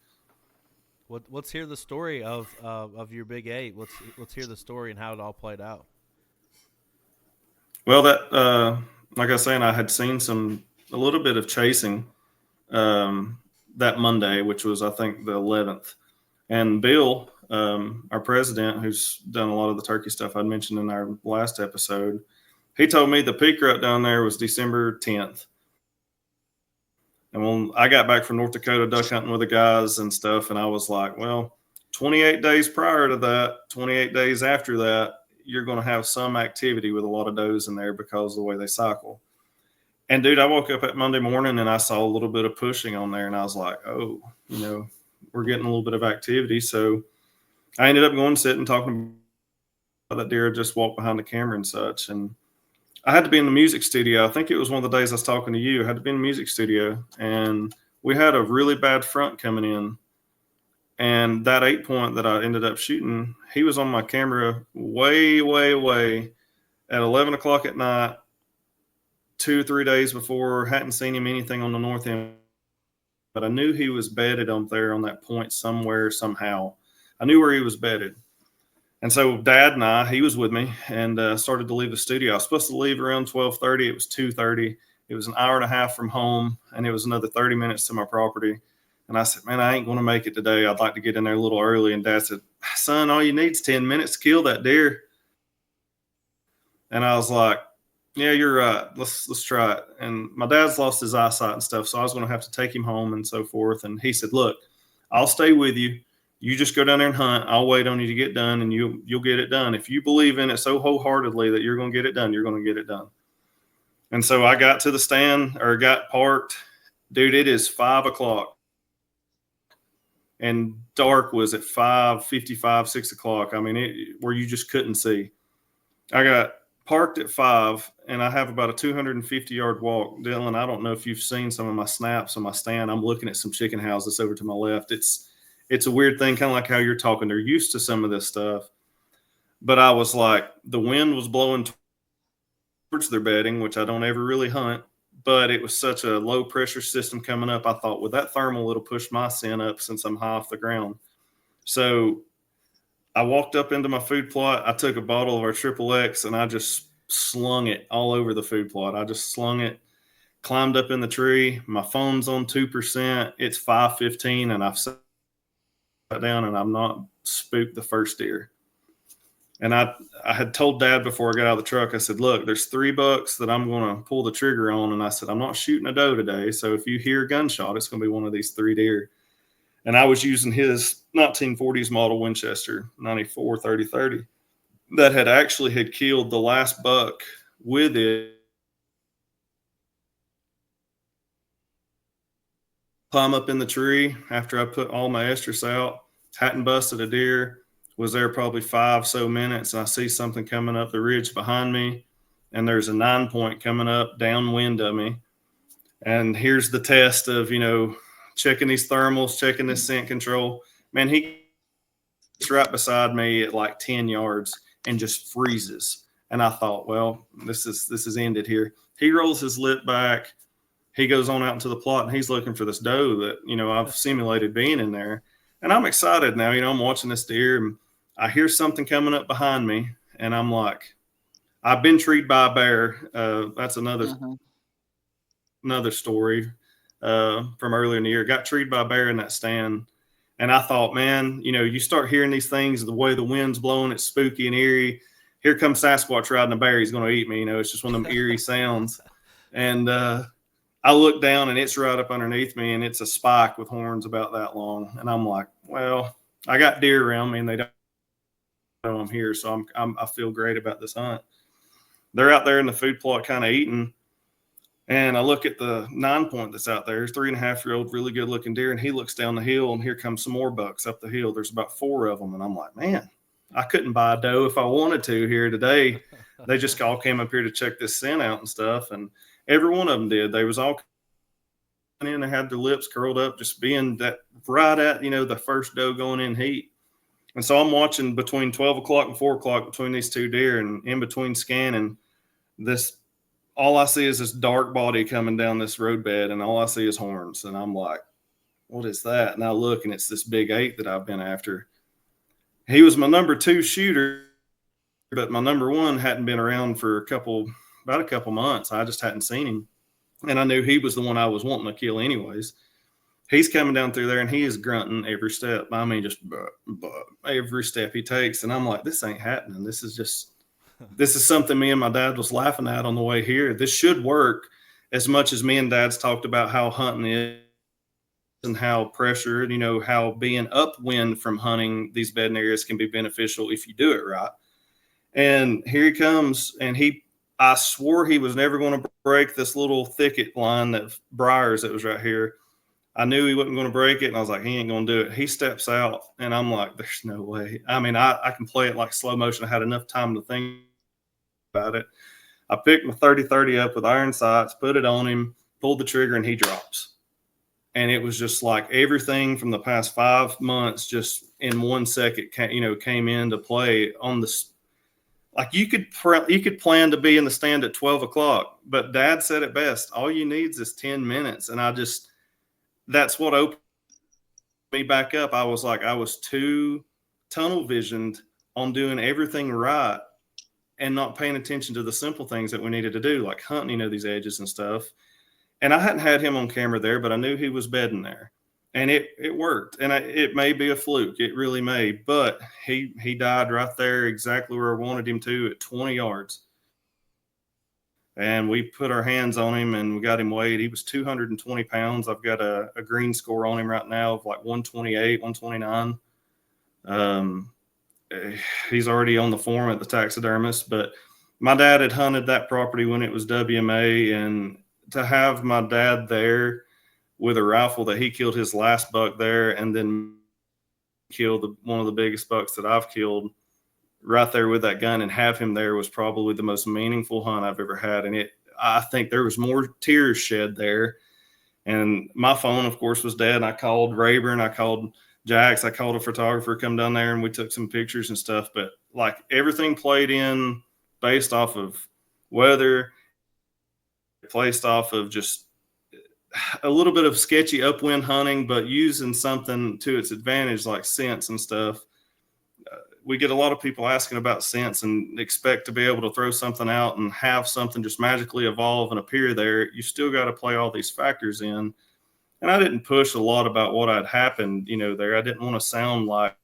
Let's hear the story of your big 8. Let's hear the story and how it all played out. Well, that like I was saying, I had seen a little bit of chasing that Monday, which was, I think, the 11th. And Bill, our president, who's done a lot of the turkey stuff I mentioned in our last episode, he told me the peak rut down there was December 10th. And when I got back from North Dakota duck hunting with the guys and stuff, and I was like, well, 28 days prior to that, 28 days after that, you're going to have some activity with a lot of does in there because of the way they cycle. And dude, I woke up at Monday morning and I saw a little bit of pushing on there, and I was like, oh, we're getting a little bit of activity. So I ended up going and sitting, talking about that deer just walked behind the camera and such. And I had to be in the music studio. I think it was one of the days I was talking to you. I had to be in the music studio, and we had a really bad front coming in. And that 8-point that I ended up shooting, he was on my camera way, way, way at 11 o'clock at night, 2 or 3 days before. Hadn't seen him anything on the north end, but I knew he was bedded on there on that point somewhere, somehow. I knew where he was bedded. And so Dad and he was with me, and started to leave the studio. I was supposed to leave around 12:30. It was 2:30. It was an hour and a half from home, and it was another 30 minutes to my property. And I said, man, I ain't going to make it today. I'd like to get in there a little early. And Dad said, son, all you need is 10 minutes to kill that deer. And I was like, yeah, you're right. Let's try it. And my dad's lost his eyesight and stuff, so I was going to have to take him home and so forth. And he said, look, I'll stay with you. You just go down there and hunt. I'll wait on you to get done, and you'll get it done. If you believe in it so wholeheartedly that you're going to get it done, you're going to get it done. And so I got to the stand, or got parked. Dude, it is 5 o'clock. And dark was at 5:55, 6 o'clock. I mean, where you just couldn't see. I got parked at 5, and I have about a 250-yard walk. Dylan, I don't know if you've seen some of my snaps on my stand. I'm looking at some chicken houses over to my left. It's a weird thing, kind of like how you're talking. They're used to some of this stuff. But I was like, the wind was blowing towards their bedding, which I don't ever really hunt. But it was such a low pressure system coming up. I thought, with that thermal, it'll push my scent up since I'm high off the ground. So I walked up into my food plot. I took a bottle of our XXX and I just slung it all over the food plot. I just slung it, climbed up in the tree. My phone's on 2%. It's 5:15, and I've sat down and I'm not spooked the first deer. And I had told Dad before I got out of the truck, I said, look, there's 3 bucks that I'm going to pull the trigger on. And I said, I'm not shooting a doe today. So if you hear a gunshot, it's going to be one of these 3 deer. And I was using his 1940s model Winchester 94 30-30 that had killed the last buck with it. Climb up in the tree after I put all my estrus out, hadn't busted a deer. Was there probably 5 so minutes, and I see something coming up the ridge behind me, and there's a 9-point coming up downwind of me. And here's the test of, checking these thermals, checking this scent control. Man, he's right beside me at like 10 yards, and just freezes. And I thought, well, this is ended here. He rolls his lip back. He goes on out into the plot, and he's looking for this doe that, I've simulated being in there. And I'm excited now. I'm watching this deer, and I hear something coming up behind me, and I'm like, I've been treed by a bear. That's another story from earlier in the year. Got treed by a bear in that stand. And I thought, man, you start hearing these things, the way the wind's blowing, it's spooky and eerie. Here comes Sasquatch riding a bear. He's going to eat me. It's just one of them eerie sounds. And I look down, and it's right up underneath me, and it's a spike with horns about that long. And I'm like, well, I got deer around me, and they don't know I'm here, so I feel great about this hunt. They're out there in the food plot kind of eating. And I look at the 9-point that's out there, 3.5-year-old, really good looking deer. And he looks down the hill, and here comes some more bucks up the hill. There's about 4 of them. And I'm like, man, I couldn't buy a doe if I wanted to here today. They just all came up here to check this scent out and stuff. And every one of them did. They was all in, they had their lips curled up, just being that right at, the first doe going in heat. And so I'm watching between 12 o'clock and 4 o'clock between these 2 deer, and in between scanning this, all I see is this dark body coming down this roadbed, and all I see is horns. And I'm like, what is that? And I look, and it's this big 8 that I've been after. He was my number 2 shooter, but my number 1 hadn't been around for about a couple months. I just hadn't seen him. And I knew he was the one I was wanting to kill anyways. He's coming down through there, and he is grunting every step. I mean, just every step he takes. And I'm like, this ain't happening. This is something me and my dad was laughing at on the way here. This should work, as much as me and dad's talked about how hunting is and how pressure, how being upwind from hunting these bedding areas can be beneficial if you do it right. And here he comes, and I swore he was never going to break this little thicket line of briars that was right here. I knew he wasn't going to break it, and I was like, he ain't going to do it. He steps out, and I'm like, there's no way. I mean, I can play it like slow motion. I had enough time to think about it. I picked my 30-30 up with iron sights, put it on him, pulled the trigger, and he drops. And it was just like everything from the past 5 months just in 1 second came into play on this. Like you could plan to be in the stand at 12 o'clock, but Dad said it best. All you need is 10 minutes. And that's what opened me back up. I was too tunnel visioned on doing everything right and not paying attention to the simple things that we needed to do, like hunting, these edges and stuff. And I hadn't had him on camera there, but I knew he was bedding there. And it worked. And it may be a fluke. It really may. But he died right there exactly where I wanted him to at 20 yards. And we put our hands on him, and we got him weighed. He was 220 pounds. I've got a green score on him right now of like 128, 129. He's already on the form at the taxidermist. But my dad had hunted that property when it was WMA. And to have my dad there with a rifle that he killed his last buck there, and then killed one of the biggest bucks that I've killed right there with that gun, and have him there was probably the most meaningful hunt I've ever had. And I think there was more tears shed there. And my phone, of course, was dead. And I called Rayburn, I called Jax, I called a photographer, come down there, and we took some pictures and stuff. But like everything played in based off of weather, placed off of just a little bit of sketchy upwind hunting, but using something to its advantage, like scents and stuff. We get a lot of people asking about scents and expect to be able to throw something out and have something just magically evolve and appear there. You still got to play all these factors in. And I didn't push a lot about what had happened, there. I didn't want to sound like,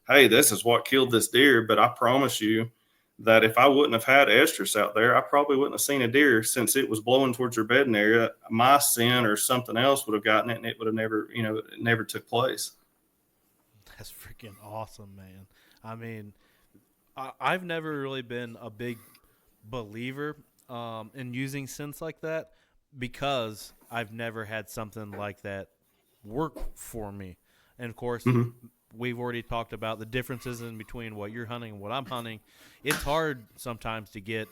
hey, this is what killed this deer. But I promise you that if I wouldn't have had estrus out there, I probably wouldn't have seen a deer, since it was blowing towards your bedding area. My scent or something else would have gotten it, and it would have never, it never took place. That's freaking awesome, man. I mean, I've never really been a big believer in using scents like that, because I've never had something like that work for me. And of course, we've already talked about the differences in between what you're hunting and what I'm hunting. It's hard sometimes to get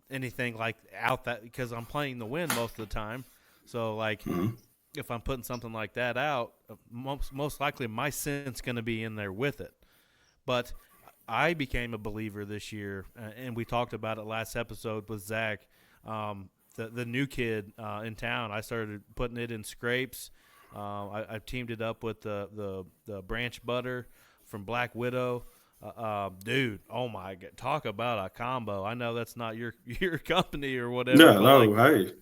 anything like out that, because I'm playing the wind most of the time. So like, if I'm putting something like that out, most likely my scent's going to be in there with it. But I became a believer this year, and we talked about it last episode with Zach. The new kid in town, I started putting it in scrapes. I teamed it up with the branch butter from Black Widow. Dude, oh my God, talk about a combo. I know that's not your company or whatever, Yeah, but no, hey,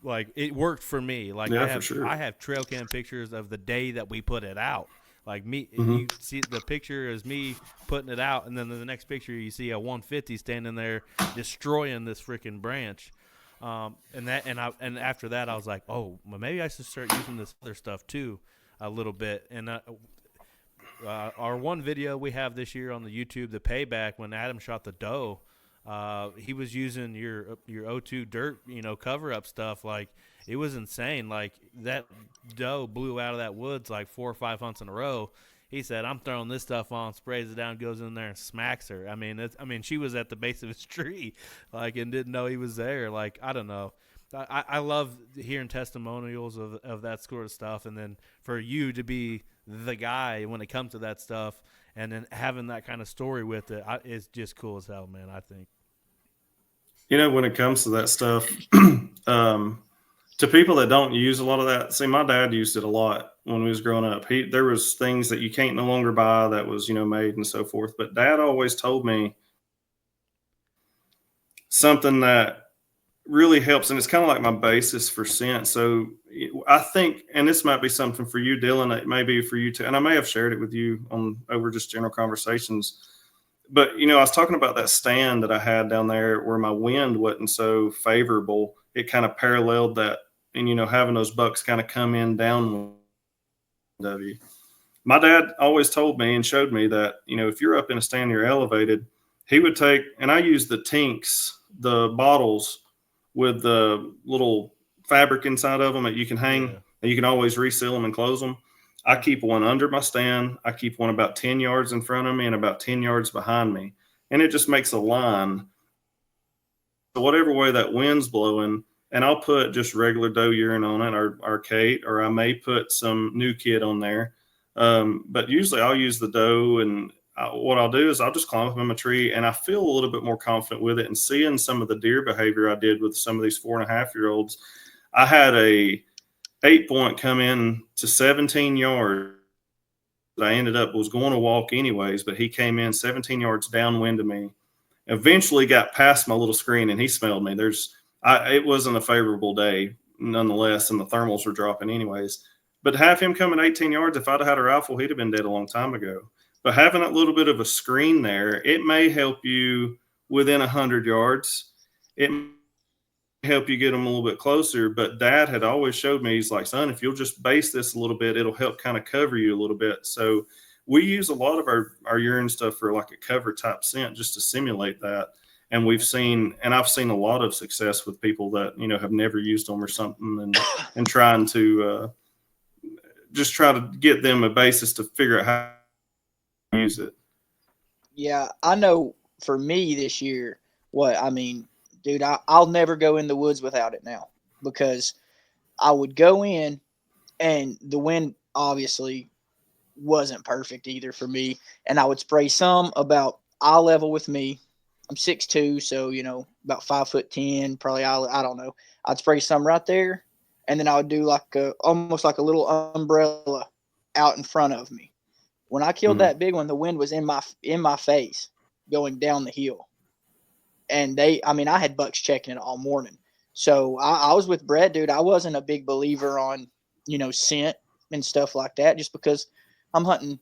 like it worked for me. Like yeah, for sure. I have trail cam pictures of the day that we put it out. Like me, Mm-hmm. you see the picture is me putting it out, and then in the next picture you see a 150 standing there destroying this freaking branch. And after that I was like, oh, well, maybe I should start using this other stuff too, a little bit. And our one video we have this year on the YouTube, the payback, when Adam shot the doe, he was using your O2 dirt, cover up stuff. Like, it was insane. Like, that doe blew out of that woods like 4 or 5 hunts in a row. He said, I'm throwing this stuff on, sprays it down, goes in there and smacks her. I mean, she was at the base of his tree, like, and didn't know he was there. Like, I don't know. I love hearing testimonials of that sort of stuff, and then for you to be the guy when it comes to that stuff, and then having that kind of story with it, is just cool as hell, man, I think. When it comes to that stuff, to people that don't use a lot of that, see, my dad used it a lot when we was growing up. There was things that you can't no longer buy that was, made and so forth. But Dad always told me something that really helps, and it's kind of like my basis for scent. So I think, and this might be something for you, Dylan, it may be for you too, and I may have shared it with you over just general conversations. But, I was talking about that stand that I had down there where my wind wasn't so favorable. It kind of paralleled that, and, having those bucks kind of come in downwind of you. My dad always told me and showed me that, if you're up in a stand, you're elevated, he would take, and I use the Tinks, the bottles with the little fabric inside of them that you can hang, and you can always reseal them and close them. I keep one under my stand. I keep one about 10 yards in front of me and about 10 yards behind me. And it just makes a line. So whatever way that wind's blowing, and I'll put just regular doe urine on it, or Kate, or I may put some new kid on there. But usually I'll use the doe, and what I'll do is I'll just climb up in my tree, and I feel a little bit more confident with it. And seeing some of the deer behavior I did with some of these 4.5-year-olds, I had a 8-point come in to 17 yards. I was going to walk anyways, but he came in 17 yards downwind of me. Eventually got past my little screen, and he smelled me. It wasn't a favorable day nonetheless, and the thermals were dropping anyways. But have him coming 18 yards, if I'd have had a rifle, he'd have been dead a long time ago. But having that little bit of a screen there, it may help you within 100 yards. It may help you get them a little bit closer. But Dad had always showed me, he's like, son, if you'll just base this a little bit, it'll help kind of cover you a little bit. So we use a lot of our urine stuff for like a cover type scent just to simulate that. And I've seen a lot of success with people that, have never used them or something, and trying to just try to get them a basis to figure out how to use it. Yeah, I know for me this year, dude, I'll never go in the woods without it now, because I would go in, and the wind obviously wasn't perfect either for me, and I would spray some about eye level with me. I'm 6'2", so about 5'10", probably I don't know. I'd spray some right there, and then I would do almost like a little umbrella out in front of me. When I killed that big one, the wind was in my face going down the hill. And I had bucks checking it all morning. So I was with Brett, dude. I wasn't a big believer on, scent and stuff like that, just because I'm hunting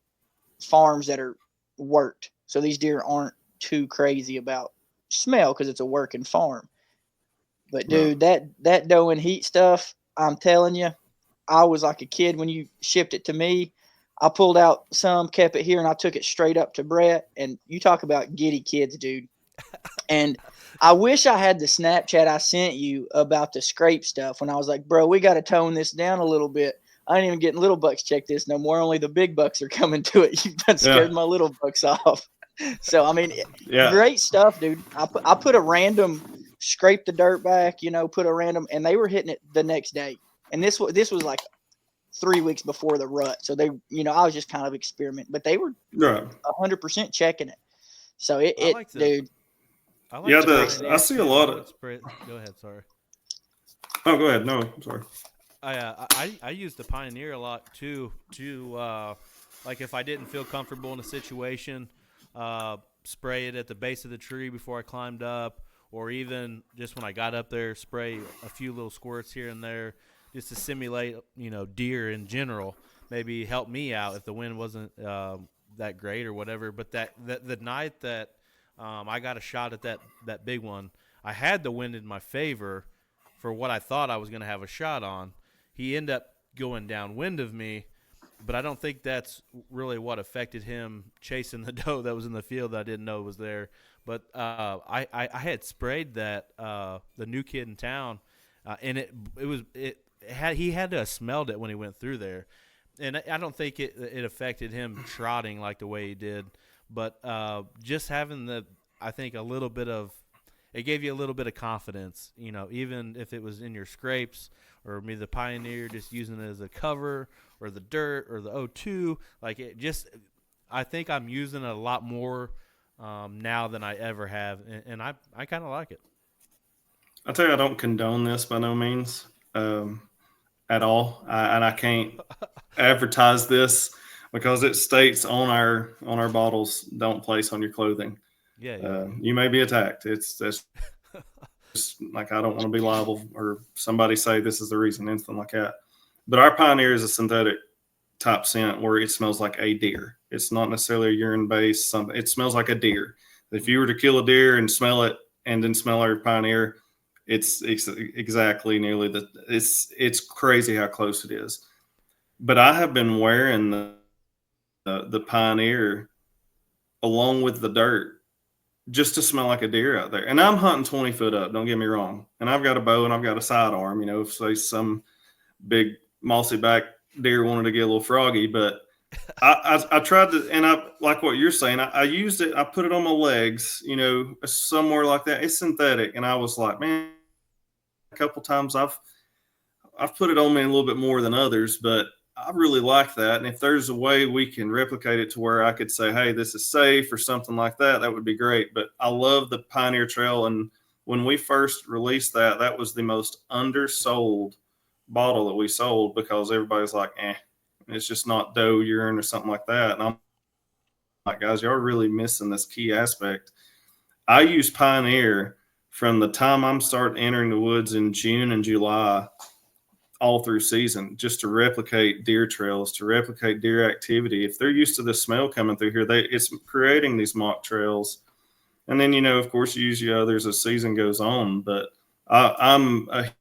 farms that are worked. So these deer aren't too crazy about smell because it's a working farm. But dude, that doe and heat stuff, I'm telling you, I was like a kid when you shipped it to me. I pulled out some, kept it here, and I took it straight up to Brett. And you talk about giddy kids, dude. And I wish I had the Snapchat I sent you about the scrape stuff when I was like, bro, we got to tone this down a little bit. I ain't even getting little bucks check this no more. Only the big bucks are coming to it. You've done scared my little bucks off. So, great stuff, dude. I put a random, scrape the dirt back, put a random, and they were hitting it the next day. And this was like 3 weeks before the rut. So they, I was just kind of experimenting, but they were 100% checking it. So I like the dude, I like Yeah, the I Pioneer see a too. lot I of. would spray. Go ahead. Sorry. Oh, go ahead. No, I'm sorry. I use the Pioneer a lot too. To like if I didn't feel comfortable in a situation, spray it at the base of the tree before I climbed up, or even just when I got up there, spray a few little squirts here and there, just to simulate deer in general. Maybe help me out if the wind wasn't that great or whatever. But the night that I got a shot at that big one, I had the wind in my favor for what I thought I was going to have a shot on. He ended up going downwind of me, but I don't think that's really what affected him chasing the doe that was in the field that I didn't know was there. But I had sprayed that the new kid in town, and he had to have smelled it when he went through there, and I don't think it affected him trotting like the way he did, but just having I think a little bit of it gave you a little bit of confidence, even if it was in your scrapes or maybe the Pioneer just using it as a cover or the dirt or the O2. Like I think I'm using it a lot more now than I ever have, and I kind of like it. I tell you, I don't condone this by no means at all, and I can't advertise this because it states on our bottles, "Don't place on your clothing." Yeah. You may be attacked. That's just like I don't want to be liable or somebody say this is the reason, anything like that. But our Pioneer is a synthetic type scent where it smells like a deer. It's not necessarily a urine based something. It smells like a deer. If you were to kill a deer and smell it and then smell our Pioneer, it's exactly nearly it's crazy how close it is. But I have been wearing the Pioneer along with the dirt just to smell like a deer out there. And I'm hunting 20 foot up, don't get me wrong. And I've got a bow and I've got a sidearm, if say some big mossy back deer wanted to get a little froggy, but I tried to, and I like what you're saying. I used it. I put it on my legs, somewhere like that. It's synthetic, and I was like, man, a couple times I've put it on me a little bit more than others, but I really like that. And if there's a way we can replicate it to where I could say, hey, this is safe or something like that, that would be great. But I love the Pioneer Trail. And when we first released that was the most undersold bottle that we sold because everybody's like, it's just not doe urine or something like that. And I'm like, guys, y'all are really missing this key aspect. I use Pioneer from the time I'm starting entering the woods in June and July all through season just to replicate deer trails, to replicate deer activity. If they're used to the smell coming through here, it's creating these mock trails. And then, of course, you use your others as season goes on. But I'm a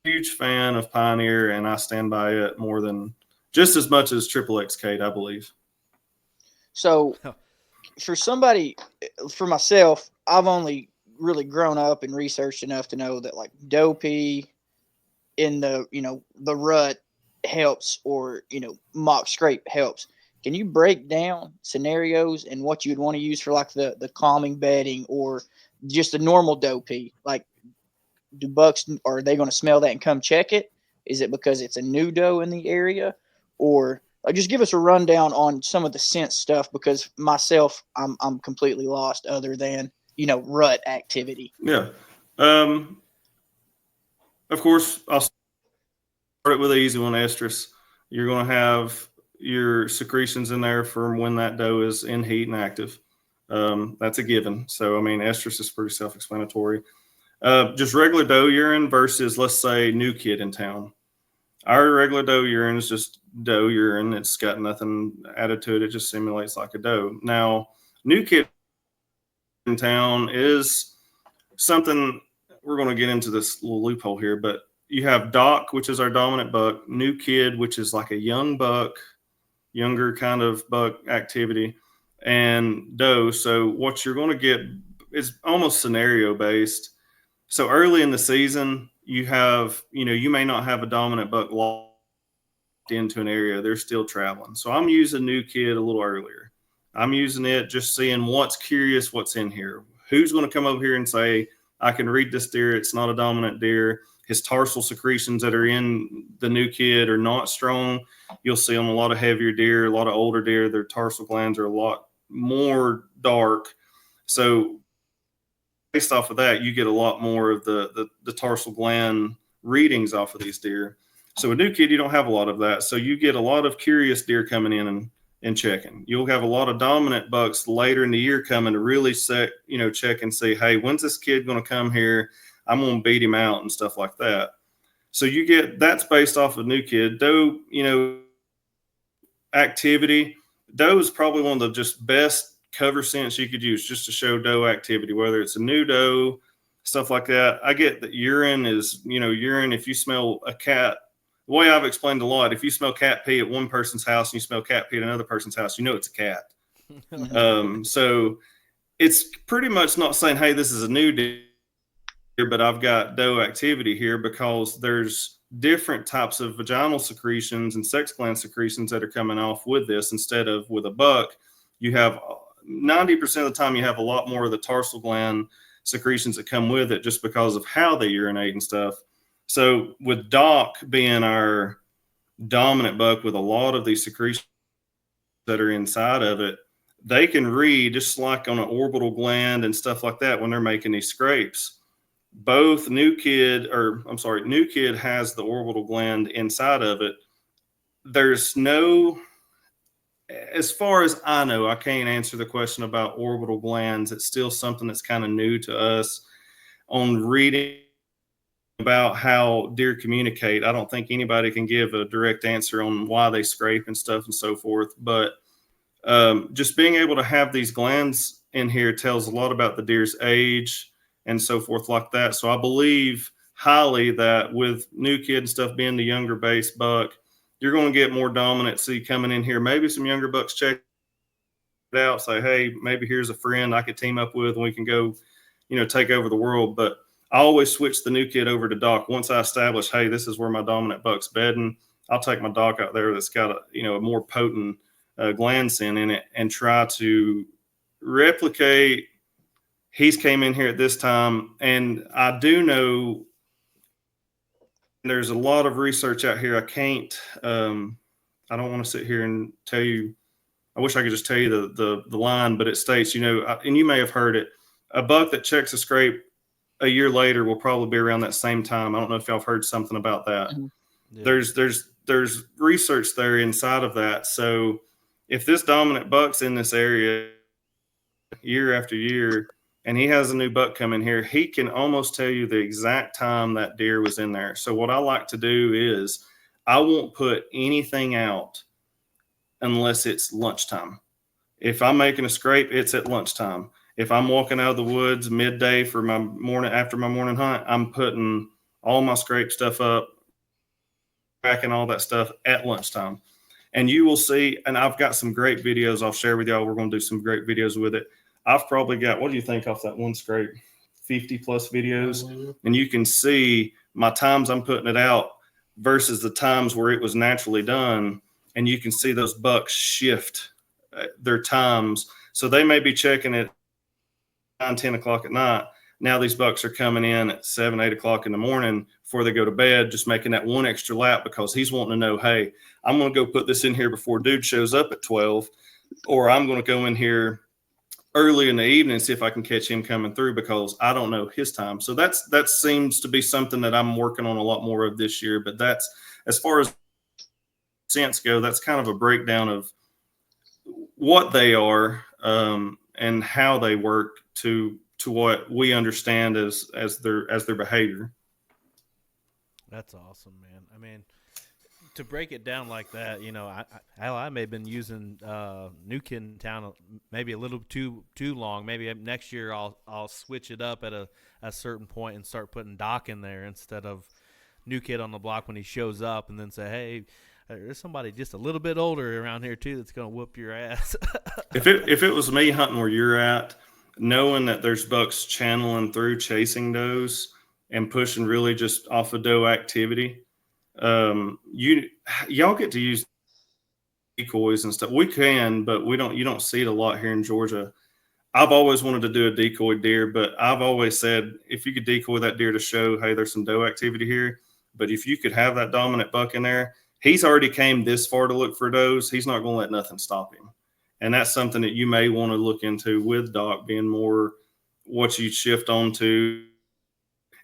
huge fan of Pioneer, and I stand by it more than just as much as Triple X Kate, I believe. So for myself, I've only really grown up and researched enough to know that like doe pee in the rut helps, or mock scrape helps. Can you break down scenarios and what you'd want to use for like the calming bedding or just the normal doe pee? Like, do bucks, are they going to smell that and come check it? Is it because it's a new doe in the area? Or just give us a rundown on some of the scent stuff, because myself, I'm completely lost other than rut activity. Yeah. Of course, I'll start it with the easy one, estrus. You're going to have your secretions in there from when that doe is in heat and active. That's a given. So, I mean, estrus is pretty self-explanatory. Just regular doe urine versus, let's say, new kid in town. Our regular doe urine is just doe urine. It's got nothing added to it. It just simulates like a doe. Now, new kid in town is something, we're going to get into this little loophole here, but you have Doc, which is our dominant buck, new kid, which is like a young buck, younger kind of buck activity, and doe. So what you're going to get is almost scenario based. So early in the season, you have, you may not have a dominant buck locked into an area. They're still traveling. So I'm using new kid a little earlier. I'm using it just seeing what's curious, what's in here. Who's going to come over here and say, I can read this deer. It's not a dominant deer. His tarsal secretions that are in the new kid are not strong. You'll see on a lot of heavier deer, a lot of older deer, their tarsal glands are a lot more dark. So based off of that, you get a lot more of the tarsal gland readings off of these deer. So a new kid, you don't have a lot of that. So you get a lot of curious deer coming in and checking. You'll have a lot of dominant bucks later in the year coming to really check and see, hey, when's this kid going to come here? I'm going to beat him out and stuff like that. So you get, that's based off of new kid. Doe, activity. Doe is probably one of the just best cover scents you could use just to show doe activity, whether it's a new doe, stuff like that. I get that urine is, urine, if you smell a cat, the way I've explained a lot, if you smell cat pee at one person's house and you smell cat pee at another person's house, it's a cat. So it's pretty much not saying, hey, this is a new deer, but I've got doe activity here, because there's different types of vaginal secretions and sex gland secretions that are coming off with this. Instead of with a buck, you have 90% of the time, you have a lot more of the tarsal gland secretions that come with it just because of how they urinate and stuff. So with Doc being our dominant buck with a lot of these secretions that are inside of it, they can read just like on an orbital gland and stuff like that when they're making these scrapes. Both new kid has the orbital gland inside of it. There's no, as far as I know, I can't answer the question about orbital glands. It's still something that's kind of new to us on reading about how deer communicate. I don't think anybody can give a direct answer on why they scrape and stuff and so forth. But just being able to have these glands in here tells a lot about the deer's age and so forth like that. So I believe highly that with new kid and stuff being the younger base buck, you're going to get more dominancy coming in here. Maybe some younger bucks check it out, say, hey, maybe here's a friend I could team up with and we can go, take over the world. But I always switch the new kid over to Doc. Once I establish, hey, this is where my dominant buck's bedding, I'll take my Doc out there that's got a more potent gland scent in it and try to replicate. He's came in here at this time, and I do know there's a lot of research out here. I can't, I don't want to sit here and tell you. I wish I could just tell you the line, but it states, and you may have heard it, a buck that checks a scrape a year later will probably be around that same time. I don't know if y'all have heard something about that. Yeah. There's research there inside of that. So if this dominant buck's in this area year after year, and he has a new buck come in here, he can almost tell you the exact time that deer was in there. So what I like to do is I won't put anything out unless it's lunchtime. If I'm making a scrape, it's at lunchtime. If I'm walking out of the woods midday for after my morning hunt, I'm putting all my scrape stuff up, packing all that stuff at lunchtime. And you will see, and I've got some great videos I'll share with y'all. We're going to do some great videos with it. I've probably got, what do you think off that one scrape? 50 plus videos. Mm-hmm. And you can see my times I'm putting it out versus the times where it was naturally done. And you can see those bucks shift their times. So they may be checking it 9, 10 o'clock at night. Now these bucks are coming in at 7, 8 o'clock in the morning before they go to bed, just making that one extra lap because he's wanting to know, hey, I'm going to go put this in here before dude shows up at 12, or I'm going to go in here early in the evening and see if I can catch him coming through because I don't know his time. So that seems to be something that I'm working on a lot more of this year. But that's, as far as scents go, that's kind of a breakdown of what they are and how they work to what we understand as their behavior. That's awesome, man. I mean, to break it down like that, I may have been using New Kid in Town maybe a little too long. Maybe next year I'll switch it up at a certain point and start putting Doc in there instead of New Kid on the block when he shows up, and then say, hey, there's somebody just a little bit older around here too that's going to whoop your ass. If it was me hunting where you're at, knowing that there's bucks channeling through chasing does and pushing really just off of doe activity, y'all get to use decoys and stuff. We can, but you don't see it a lot here in Georgia. I've always wanted to do a decoy deer, but I've always said if you could decoy that deer to show, hey, there's some doe activity here, but if you could have that dominant buck in there, he's already came this far to look for does. He's not going to let nothing stop him. And that's something that you may want to look into with Doc being more what you shift onto.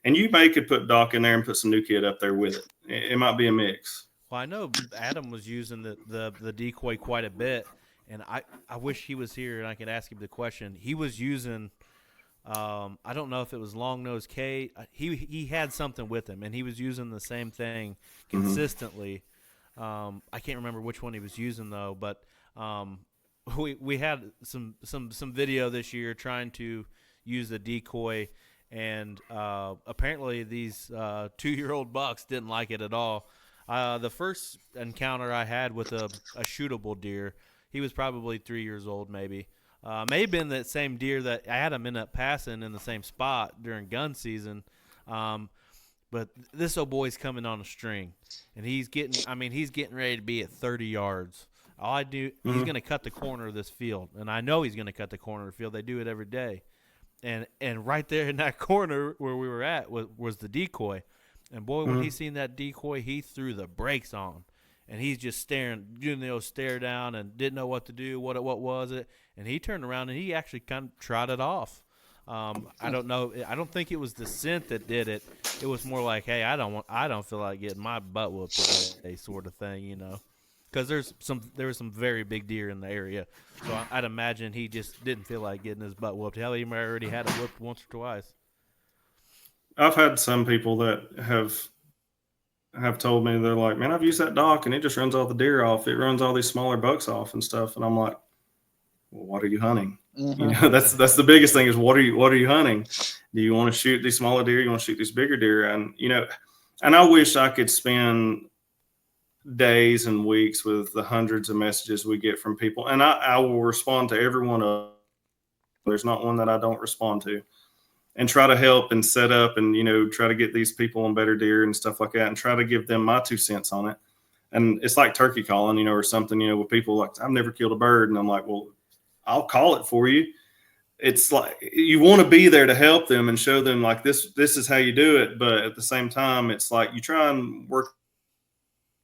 And you may could put Doc in there and put some new kid up there with it. It might be a mix. Well, I know Adam was using the decoy quite a bit, and I wish he was here and I could ask him the question. He was using, I don't know if it was long nose K. He had something with him, and he was using the same thing consistently. I can't remember which one he was using though, but we had some video this year trying to use the decoy, and apparently these 2-year-old bucks didn't like it at all. The first encounter I had with a shootable deer, he was probably 3 years old, maybe. May have been that same deer that Adam ended up passing in the same spot during gun season. But this old boy's coming on a string, and he's getting ready to be at 30 yards. All I do, he's going to cut the corner of this field, and I know he's going to cut the corner of the field. They do it every day. And right there in that corner where we were at was the decoy. And boy, when he seen that decoy, he threw the brakes on, and he's just staring, doing the old stare down, and didn't know what to do. What was it? And he turned around and he actually kind of trotted off. I don't know. I don't think it was the scent that did it. It was more like, hey, I don't feel like getting my butt whooped today, sort of thing, you know. Because there was some very big deer in the area, so I'd imagine he just didn't feel like getting his butt whooped. Hell, he might already had it whooped once or twice. I've had some people that have told me, they're like, man, I've used that Doc and it just runs all the deer off. It runs all these smaller bucks off and stuff. And I'm like, well, what are you hunting? You know, that's the biggest thing is what are you hunting? Do you want to shoot these smaller deer? You want to shoot these bigger deer? And, you know, and I wish I could spend days and weeks with the hundreds of messages we get from people. And I will respond to every one of them. There's not one that I don't respond to. And try to help and set up and, you know, try to get these people on better deer and stuff like that and try to give them my 2 cents on it. And it's like turkey calling, you know, or something, you know, with people like, I've never killed a bird. And I'm like, well, I'll call it for you. It's like you want to be there to help them and show them like this is how you do it. But at the same time, it's like you try and work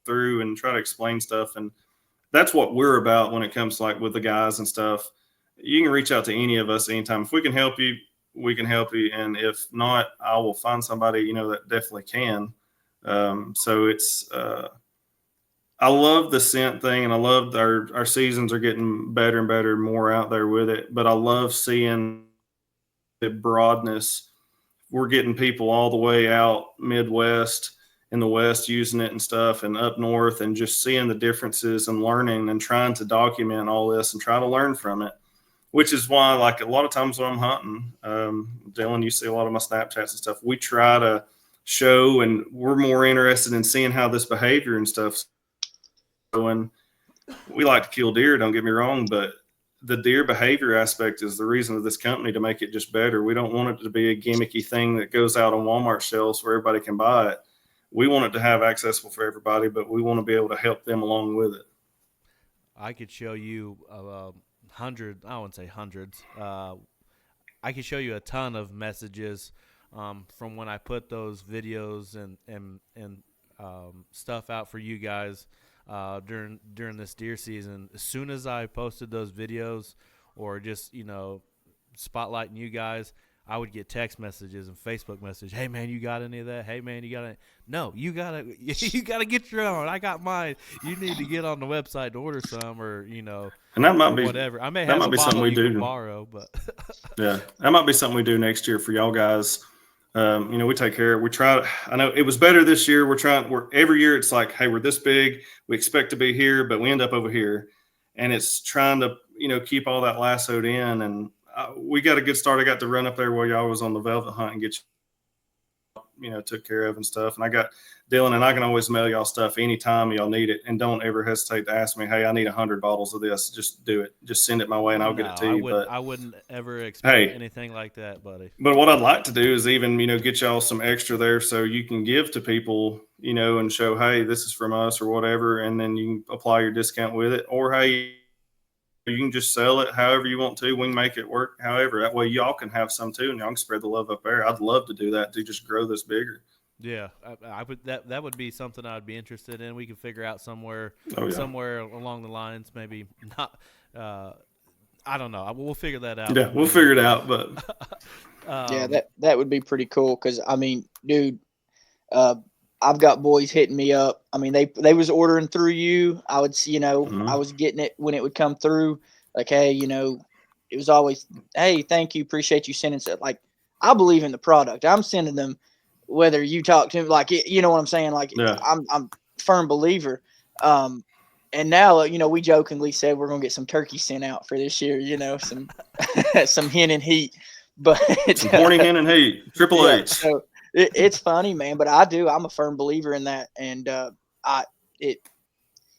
through and try to explain stuff. And that's what we're about when it comes to like with the guys and stuff. You can reach out to any of us anytime. If we can help you, we can help you. And if not, I will find somebody, you know, that definitely can. So it's, I love the scent thing, and I love our seasons are getting better and better, more out there with it. But I love seeing the broadness. We're getting people all the way out Midwest in the West using it and stuff, and up north, and just seeing the differences and learning and trying to document all this and try to learn from it. Which is why, like, a lot of times when I'm hunting, Dylan, you see a lot of my Snapchats and stuff, we try to show, and we're more interested in seeing how this behavior and stuff. And we like to kill deer, don't get me wrong, but the deer behavior aspect is the reason of this company, to make it just better. We don't want it to be a gimmicky thing that goes out on Walmart shelves where everybody can buy it. We want it to have accessible for everybody, but we want to be able to help them along with it. I could show you hundreds. I wouldn't say hundreds. I could show you a ton of messages from when I put those videos and stuff out for you guys during this deer season. As soon as I posted those videos, or just, you know, spotlighting you guys, I would get text messages and Facebook messages. Hey man, you got any of that? Hey man, you got it? No, you gotta get your own. I got mine. You need to get on the website to order some, or, you know, and that might be whatever. I may have a bottle you can borrow, but yeah, that might be something we do next year for y'all guys. You know, we take care. We try. I know it was better this year. We're every year. It's like, hey, we're this big. We expect to be here, but we end up over here, and it's trying to, you know, keep all that lassoed in. And we got a good start. I got to run up there while y'all was on the velvet hunt and get you know, took care of and stuff. And I got Dylan, and I can always mail y'all stuff anytime y'all need it. And don't ever hesitate to ask me, hey, I need 100 bottles of this. Just do it. Just send it my way and I'll get it to you. I wouldn't ever expect anything like that, buddy. But what I'd like to do is even, you know, get y'all some extra there so you can give to people, you know, and show, hey, this is from us or whatever. And then you can apply your discount with it. Or, hey, you can just sell it however you want to. We can make it work however. That way y'all can have some too, and y'all can spread the love up there. I'd love to do that, to just grow this bigger. Yeah, I would. That would be something I'd be interested in. We could figure out somewhere along the lines, maybe not I don't know. We'll figure that out. Yeah, we'll figure it out. But Yeah, that would be pretty cool. Because I mean, dude, I've got boys hitting me up. I mean, they was ordering through you. I would see, I was getting it when it would come through. Like, hey, it was always, hey, thank you, appreciate you sending stuff. Like, I believe in the product. I'm sending them, whether you talk to them, like, you know what I'm saying? Like, yeah, I'm a firm believer. And now, we jokingly said we're gonna get some turkey sent out for this year. Some some hen and heat, but some horny hen and heat, Triple yeah. H. So it's funny, man, but I'm a firm believer in that, and I it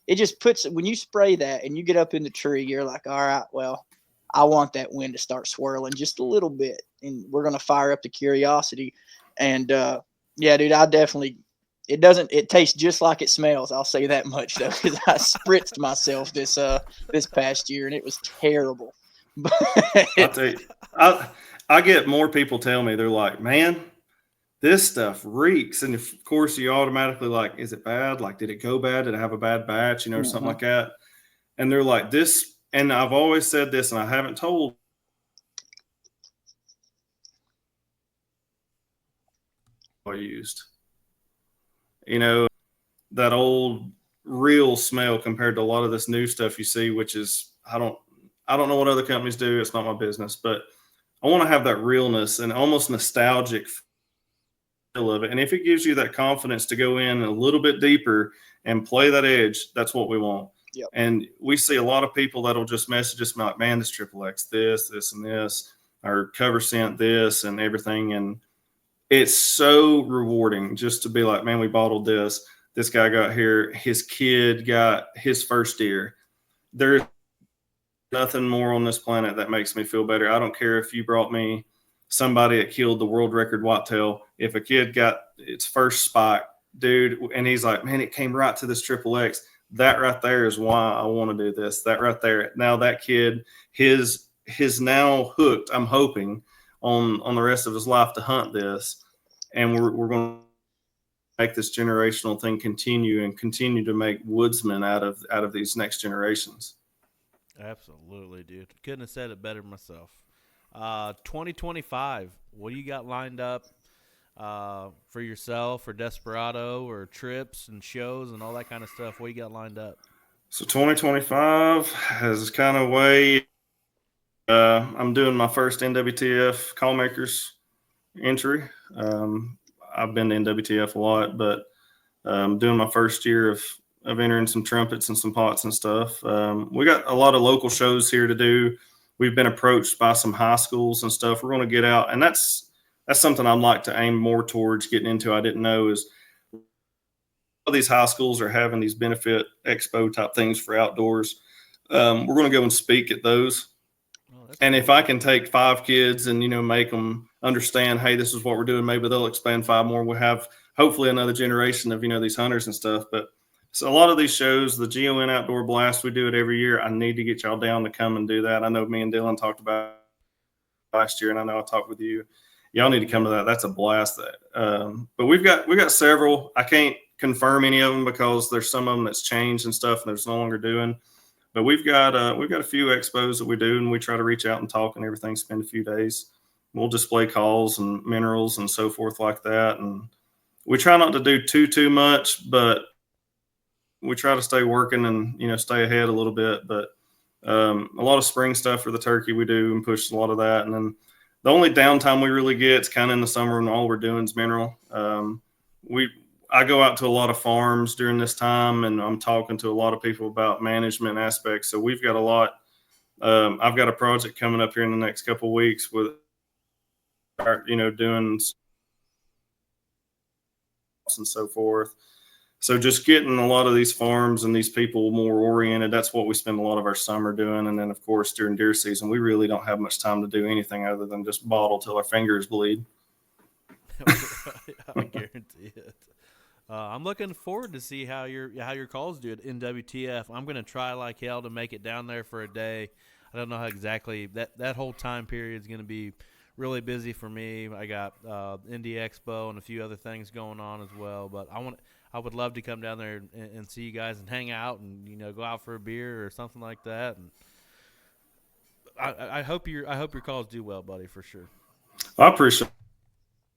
it just puts, when you spray that and you get up in the tree, you're like, all right, well, I want that wind to start swirling just a little bit, and we're gonna fire up the curiosity. And yeah, dude, I definitely. It tastes just like it smells. I'll say that much though, because I spritzed myself this past year and it was terrible. But I'll tell you, I get more people tell me, they're like, man, this stuff reeks. And of course you automatically like, is it bad? Like, did it go bad? Did I have a bad batch, or something like that? And they're like, this, and I've always said this, and I haven't told I used, that old real smell compared to a lot of this new stuff you see, which is, I don't know what other companies do. It's not my business, but I want to have that realness and almost nostalgic feel of it. And if it gives you that confidence to go in a little bit deeper and play that edge, that's what we want. Yep. And we see a lot of people that'll just message us like, man, this Triple X, this, and this, or cover scent this and everything. And it's so rewarding just to be like, man, we bottled this. This guy got here. His kid got his first deer. There's nothing more on this planet that makes me feel better. I don't care if you brought me somebody that killed the world record whitetail. If a kid got its first spike, dude, and he's like, man, it came right to this Triple X. That right there is why I want to do this. That right there. Now that kid, his now hooked, I'm hoping, on the rest of his life to hunt this. And we're going to make this generational thing continue and continue to make woodsmen out of these next generations. Absolutely, dude. Couldn't have said it better myself. 2025, what do you got lined up for yourself or Desperado or trips and shows and all that kind of stuff? What do you got lined up? So 2025 has kind of way. I'm doing my first NWTF Call Makers entry. I've been to NWTF a lot, but I'm doing my first year of entering some trumpets and some pots and stuff. We got a lot of local shows here to do. We've been approached by some high schools and stuff. We're going to get out, and that's something I'd like to aim more towards getting into. I didn't know is these high schools are having these benefit expo type things for outdoors. We're going to go and speak at those. And if I can take 5 kids and, make them understand, hey, this is what we're doing, maybe they'll expand 5 more. We'll have hopefully another generation of, these hunters and stuff. But so a lot of these shows, the GON Outdoor Blast, we do it every year. I need to get y'all down to come and do that. I know me and Dylan talked about last year, and I know I talked with you. Y'all need to come to that. That's a blast. But we've got several. I can't confirm any of them because there's some of them that's changed and stuff and there's no longer doing. But we've got a few expos that we do, and we try to reach out and talk and everything, spend a few days. We'll display calls and minerals and so forth like that. And we try not to do too much, but we try to stay working and, stay ahead a little bit. But a lot of spring stuff for the turkey we do and push a lot of that. And then the only downtime we really get is kind of in the summer when all we're doing is mineral. I go out to a lot of farms during this time, and I'm talking to a lot of people about management aspects. So we've got a lot. I've got a project coming up here in the next couple of weeks with, doing and so forth. So just getting a lot of these farms and these people more oriented, that's what we spend a lot of our summer doing. And then, of course, during deer season, we really don't have much time to do anything other than just bottle till our fingers bleed. I guarantee it. I'm looking forward to see how your calls do in WTF. I'm going to try like hell to make it down there for a day. I don't know how exactly that whole time period is going to be really busy for me. I got Indie Expo and a few other things going on as well. But I would love to come down there and see you guys and hang out and go out for a beer or something like that. And I hope your calls do well, buddy, for sure. I appreciate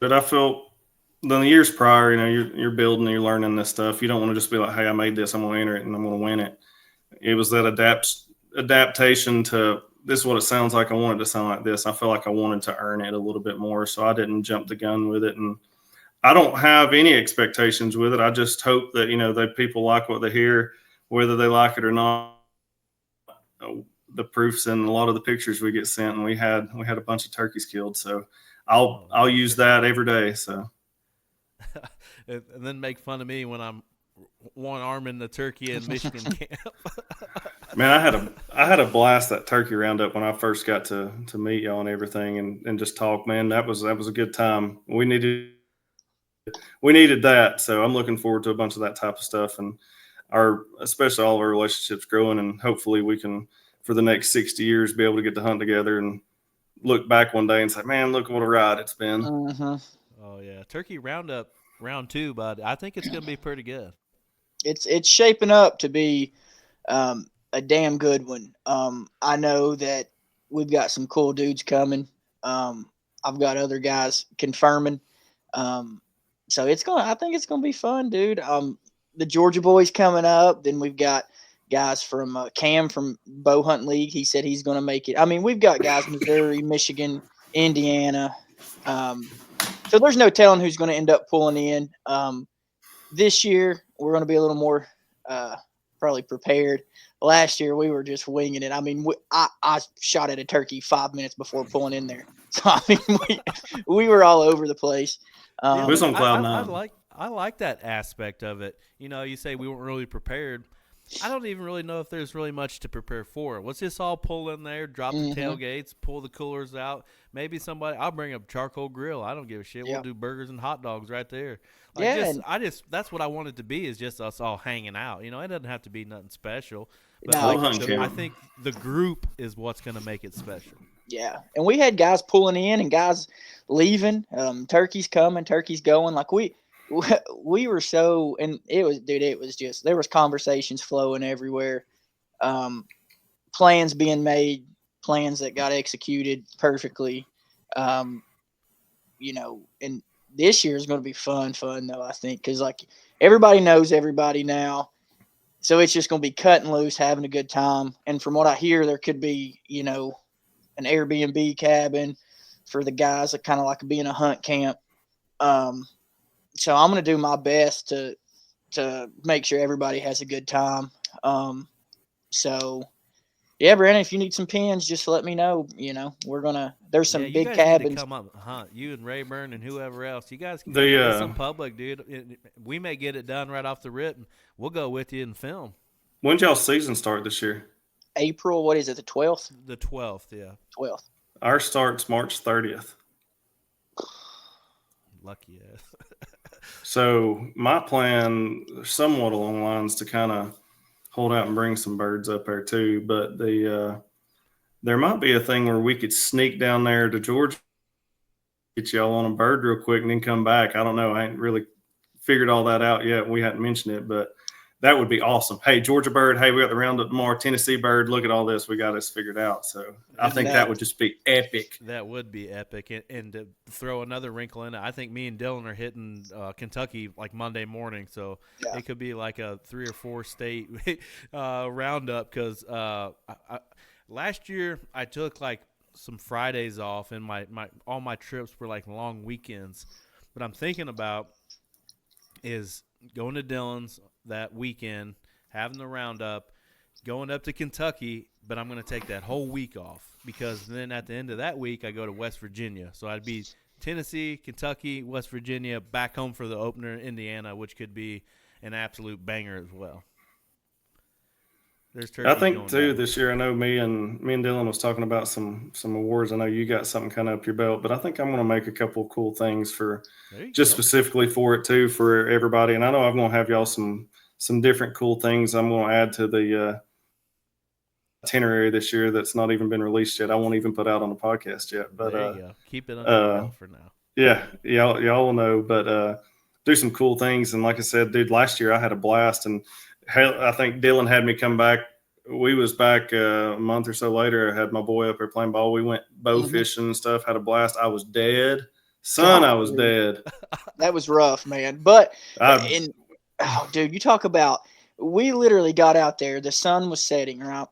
it. I feel the years prior, you're building, you're learning this stuff. You don't want to just be like, hey, I made this, I'm going to enter it, and I'm going to win it. It was that adaptation to this is what it sounds like. I want it to sound like this. I feel like I wanted to earn it a little bit more, so I didn't jump the gun with it. And I don't have any expectations with it. I just hope that that people like what they hear, whether they like it or not. The proofs in a lot of the pictures we get sent, and we had a bunch of turkeys killed. So I'll use that every day. So and then make fun of me when I'm one arming the turkey in Michigan camp. Man, I had a blast that turkey roundup when I first got to meet y'all and everything, and just talk. Man, that was a good time. We needed that. So I'm looking forward to a bunch of that type of stuff, and especially all of our relationships growing, and hopefully we can, for the next 60 years, be able to get to hunt together and look back one day and say, man, look what a ride it's been. Oh yeah, turkey roundup round 2, bud. I think it's gonna be pretty good. It's shaping up to be a damn good one. I know that we've got some cool dudes coming. I've got other guys confirming. So I think it's gonna be fun, dude. The Georgia boys coming up. Then we've got guys from Cam from Bow Hunt League. He said he's gonna make it. I mean, we've got guys Missouri, Michigan, Indiana. So there's no telling who's going to end up pulling in. This year, we're going to be a little more probably prepared. Last year, we were just winging it. I mean, I shot at a turkey 5 minutes before pulling in there. So, I mean, we were all over the place. It was on cloud nine. I like that aspect of it. You say we weren't really prepared. I don't even really know if there's really much to prepare for. Let's just all pull in there, drop the tailgates, pull the coolers out. Maybe I'll bring a charcoal grill. I don't give a shit. Yeah. We'll do burgers and hot dogs right there. That's what I want it to be, is just us all hanging out. It doesn't have to be nothing special. But I think the group is what's going to make it special. Yeah. And we had guys pulling in and guys leaving. Turkeys coming, turkeys going. Like we were so, and it was just, there was conversations flowing everywhere. Plans being made, plans that got executed perfectly. And this year is going to be fun though, I think. Cause like everybody knows everybody now. So it's just going to be cutting loose, having a good time. And from what I hear, there could be, an Airbnb cabin for the guys that kind of like being a hunt camp. So I'm going to do my best to make sure everybody has a good time. So yeah, Brandon, if you need some pins, just let me know. There's some big guys cabins. Need to come up and hunt. You and Rayburn and whoever else. You guys can come some public, dude. We may get it done right off the rip, and we'll go with you and film. When's y'all season start this year? April, what is it, the 12th? The 12th, yeah. 12th. Our start's March 30th. Lucky ass. So my plan, somewhat along the lines, to kind of hold out and bring some birds up there too. But there might be a thing where we could sneak down there to Georgia, get y'all on a bird real quick, and then come back. I don't know. I ain't really figured all that out yet. We hadn't mentioned it, but that would be awesome. Hey, Georgia bird. Hey, we got the roundup tomorrow. Tennessee bird. Look at all this. We got this figured out. So I think that would just be epic. That would be epic. And to throw another wrinkle in it, I think me and Dylan are hitting Kentucky like Monday morning. So it could be like a 3 or 4 state roundup. Because last year I took like some Fridays off, and all my trips were like long weekends. What I'm thinking about is going to Dylan's that weekend, having the roundup, going up to Kentucky, but I'm going to take that whole week off, because then at the end of that week I go to West Virginia. So I'd be Tennessee, Kentucky, West Virginia, back home for the opener in Indiana, which could be an absolute banger as well. I think too this year, I know me and Dylan was talking about some awards. I know you got something kind of up your belt, but I think I'm going to make a couple of cool things for just specifically for it too, for everybody. And I know I'm going to have y'all some different cool things I'm going to add to the itinerary this year that's not even been released yet. I won't even put out on the podcast yet, but there you go. Keep it under your belt for now. Yeah, y'all will know, but do some cool things. And like I said, dude, last year I had a blast, and hell, I think Dylan had me come back we was back a month or so later. I had my boy up there playing ball. We went bow fishing and stuff, had a blast. I was dead. Son, I was dead. That was rough, man. But, I, dude, you talk about, we literally got out there. The sun was setting, right?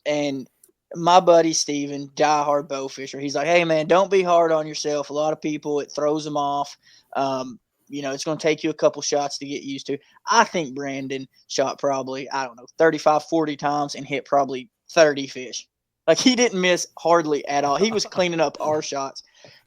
And my buddy Steven, diehard bow fisher, he's like, hey, man, don't be hard on yourself. A lot of people, it throws them off. It's going to take you a couple shots to get used to. I think Brandon shot probably, 35, 40 times and hit probably 30 fish. Like, he didn't miss hardly at all. He was cleaning up our shots.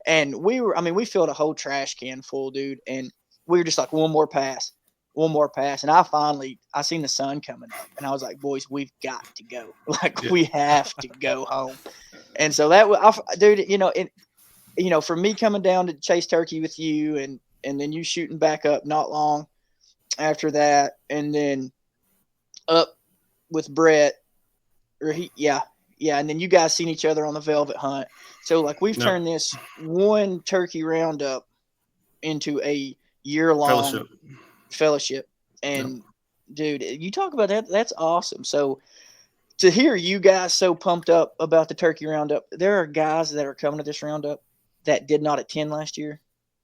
And we filled a whole trash can full, dude. And we were just like, one more pass. And I seen the sun coming up and I was like, boys, we've got to go. Like, we have to go home. And so dude, for me coming down to chase turkey with you and then you shooting back up not long after that. And then up with Brett and then you guys seen each other on the velvet hunt. So like we've turned this one turkey roundup into a year-long fellowship. And dude, you talk about that, that's awesome. So to hear you guys so pumped up about the turkey roundup, there are guys that are coming to this roundup that did not attend last year,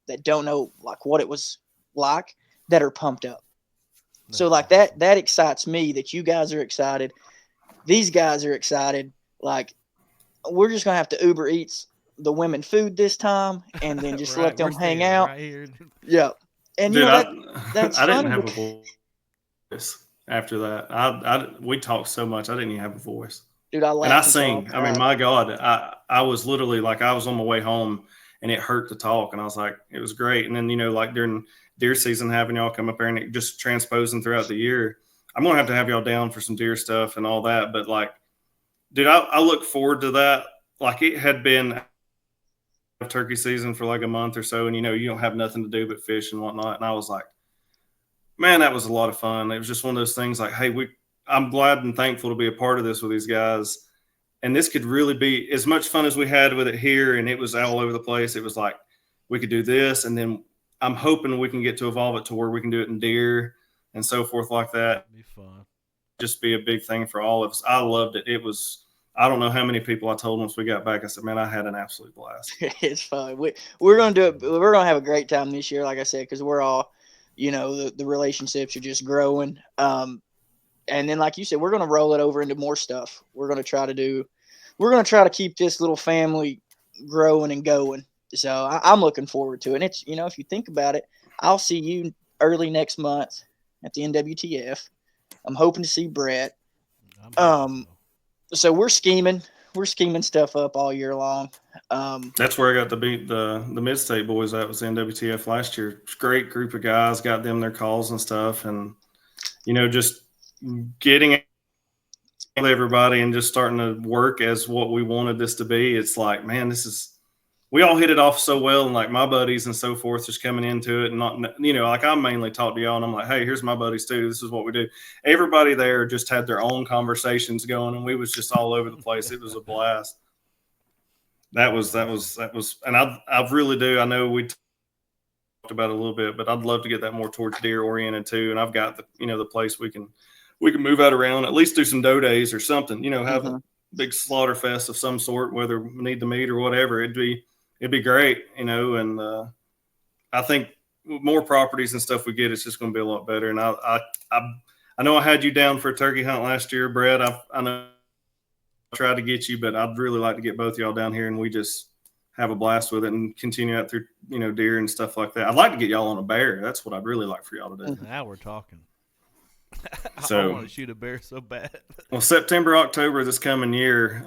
that don't know like what it was like, that are pumped up. So like that excites me that you guys are excited. These guys are excited. Like, we're just gonna have to Uber Eats the women food this time, and then just let them hang out. Right, yeah, and dude, that's I didn't funny have a voice after that. We talked so much, I didn't even have a voice. Dude, I laughed. And I sing. I mean, my God, I was literally like, I was on my way home, and it hurt to talk, and I was like, it was great. And then like during deer season, having y'all come up there and just transposing throughout the year, I'm gonna have to have y'all down for some deer stuff and all that. But like, dude, I look forward to that. Like, it had been turkey season for like a month or so, and you don't have nothing to do but fish and whatnot. And I was like, man, that was a lot of fun. It was just one of those things like, hey, I'm glad and thankful to be a part of this with these guys. And this could really be as much fun as we had with it here, and it was all over the place. It was like, we could do this, and then I'm hoping we can get to evolve it to where we can do it in deer and so forth like that. It'd be fun. Just be a big thing for all of us. I loved it. It was, I don't know how many people I told once we got back. I said, man, I had an absolute blast. It's fun. We're going to do it. We're going to have a great time this year, like I said, because we're all, the relationships are just growing. And then, like you said, we're going to roll it over into more stuff. We're going to try to keep this little family growing and going. So I'm looking forward to it. And it's, if you think about it, I'll see you early next month at the NWTF. I'm hoping to see Brett. So we're scheming stuff up all year long. That's where I got to beat the mid-state boys. That was the NWTF last year. Great group of guys, got them their calls and stuff. And, just getting everybody and just starting to work as what we wanted this to be. It's like, man, we all hit it off so well. And like my buddies and so forth just coming into it and not, like I mainly talk to y'all and I'm like, hey, here's my buddies too. This is what we do. Everybody there just had their own conversations going and we was just all over the place. It was a blast. That was, and I really do. I know we talked about it a little bit, but I'd love to get that more towards deer oriented too. And I've got the place we can move out around, at least do some doe days or something, have a big slaughter fest of some sort, whether we need the meat or whatever. It'd be great, and I think more properties and stuff we get, it's just going to be a lot better. And I know I had you down for a turkey hunt last year, Brett. I know I tried to get you, but I'd really like to get both of y'all down here and we just have a blast with it and continue out through, deer and stuff like that. I'd like to get y'all on a bear. That's what I'd really like for y'all to do. Now we're talking. So, I want to shoot a bear so bad. Well, September, October this coming year,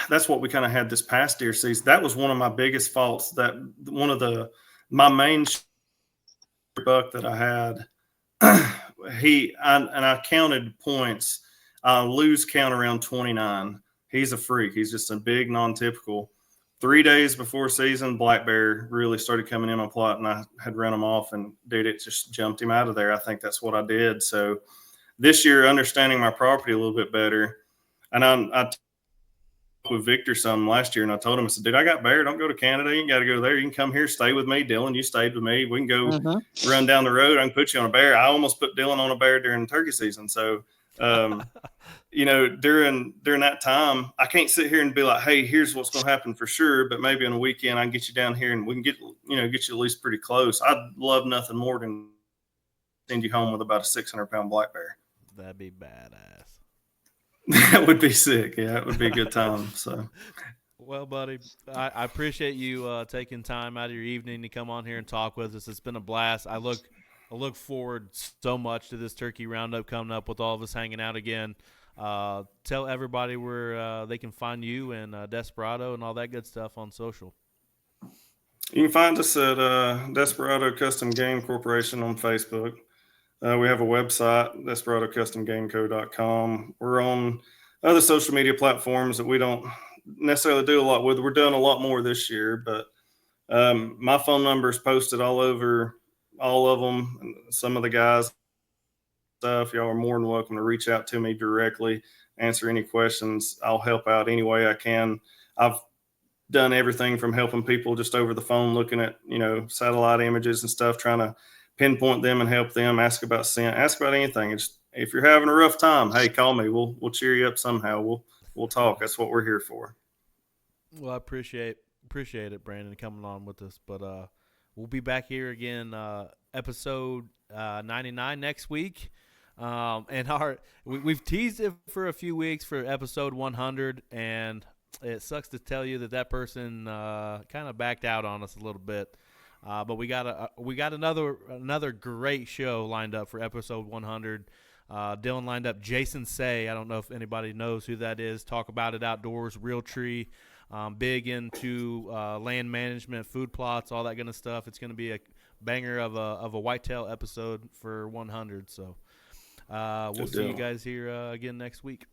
that's what we kind of had this past deer season. That was one of my biggest faults. That one of my main buck that I had, I counted points. I lose count around 29. He's a freak. He's just a big non-typical. 3 days before season, black bear really started coming in on plot, and I had run him off, and dude, it just jumped him out of there. I think that's what I did. So this year, understanding my property a little bit better, and I talked with Victor some last year, and I told him, I said, dude, I got bear. Don't go to Canada. You ain't got to go there. You can come here, stay with me. Dylan, you stayed with me. We can go run down the road. I can put you on a bear. I almost put Dylan on a bear during turkey season. So during that time, I can't sit here and be like, hey, here's what's going to happen for sure. But maybe on a weekend, I can get you down here and we can get you at least pretty close. I'd love nothing more than send you home with about a 600-pound black bear. That'd be badass. That would be sick. Yeah, it would be a good time. So, well, buddy, I appreciate you taking time out of your evening to come on here and talk with us. It's been a blast. I look forward so much to this turkey roundup coming up with all of us hanging out again. Tell everybody where they can find you and Desperado and all that good stuff on social. You can find us at Desperado Custom Game Corporation on Facebook. We have a website, DesperadoCustomGameCo.com. We're on other social media platforms that we don't necessarily do a lot with. We're doing a lot more this year, but my phone number is posted all over all of them. Some of the guys stuff, y'all are more than welcome to reach out to me directly, answer any questions. I'll help out any way I can. I've done everything from helping people just over the phone, looking at, satellite images and stuff, trying to pinpoint them and help them, ask about scent, ask about anything. If you're having a rough time, hey, call me. We'll cheer you up somehow. We'll talk. That's what we're here for. Well, I appreciate it, Brandon, coming on with us. But we'll be back here again, episode 99 next week. And we've teased it for a few weeks for episode 100, and it sucks to tell you that person kind of backed out on us a little bit. But we got another great show lined up for episode 100. Dylan lined up Jason Say. I don't know if anybody knows who that is. Talk about it outdoors, real tree, big into land management, food plots, all that kind of stuff. It's going to be a banger of a whitetail episode for 100. So we'll see you guys here again next week.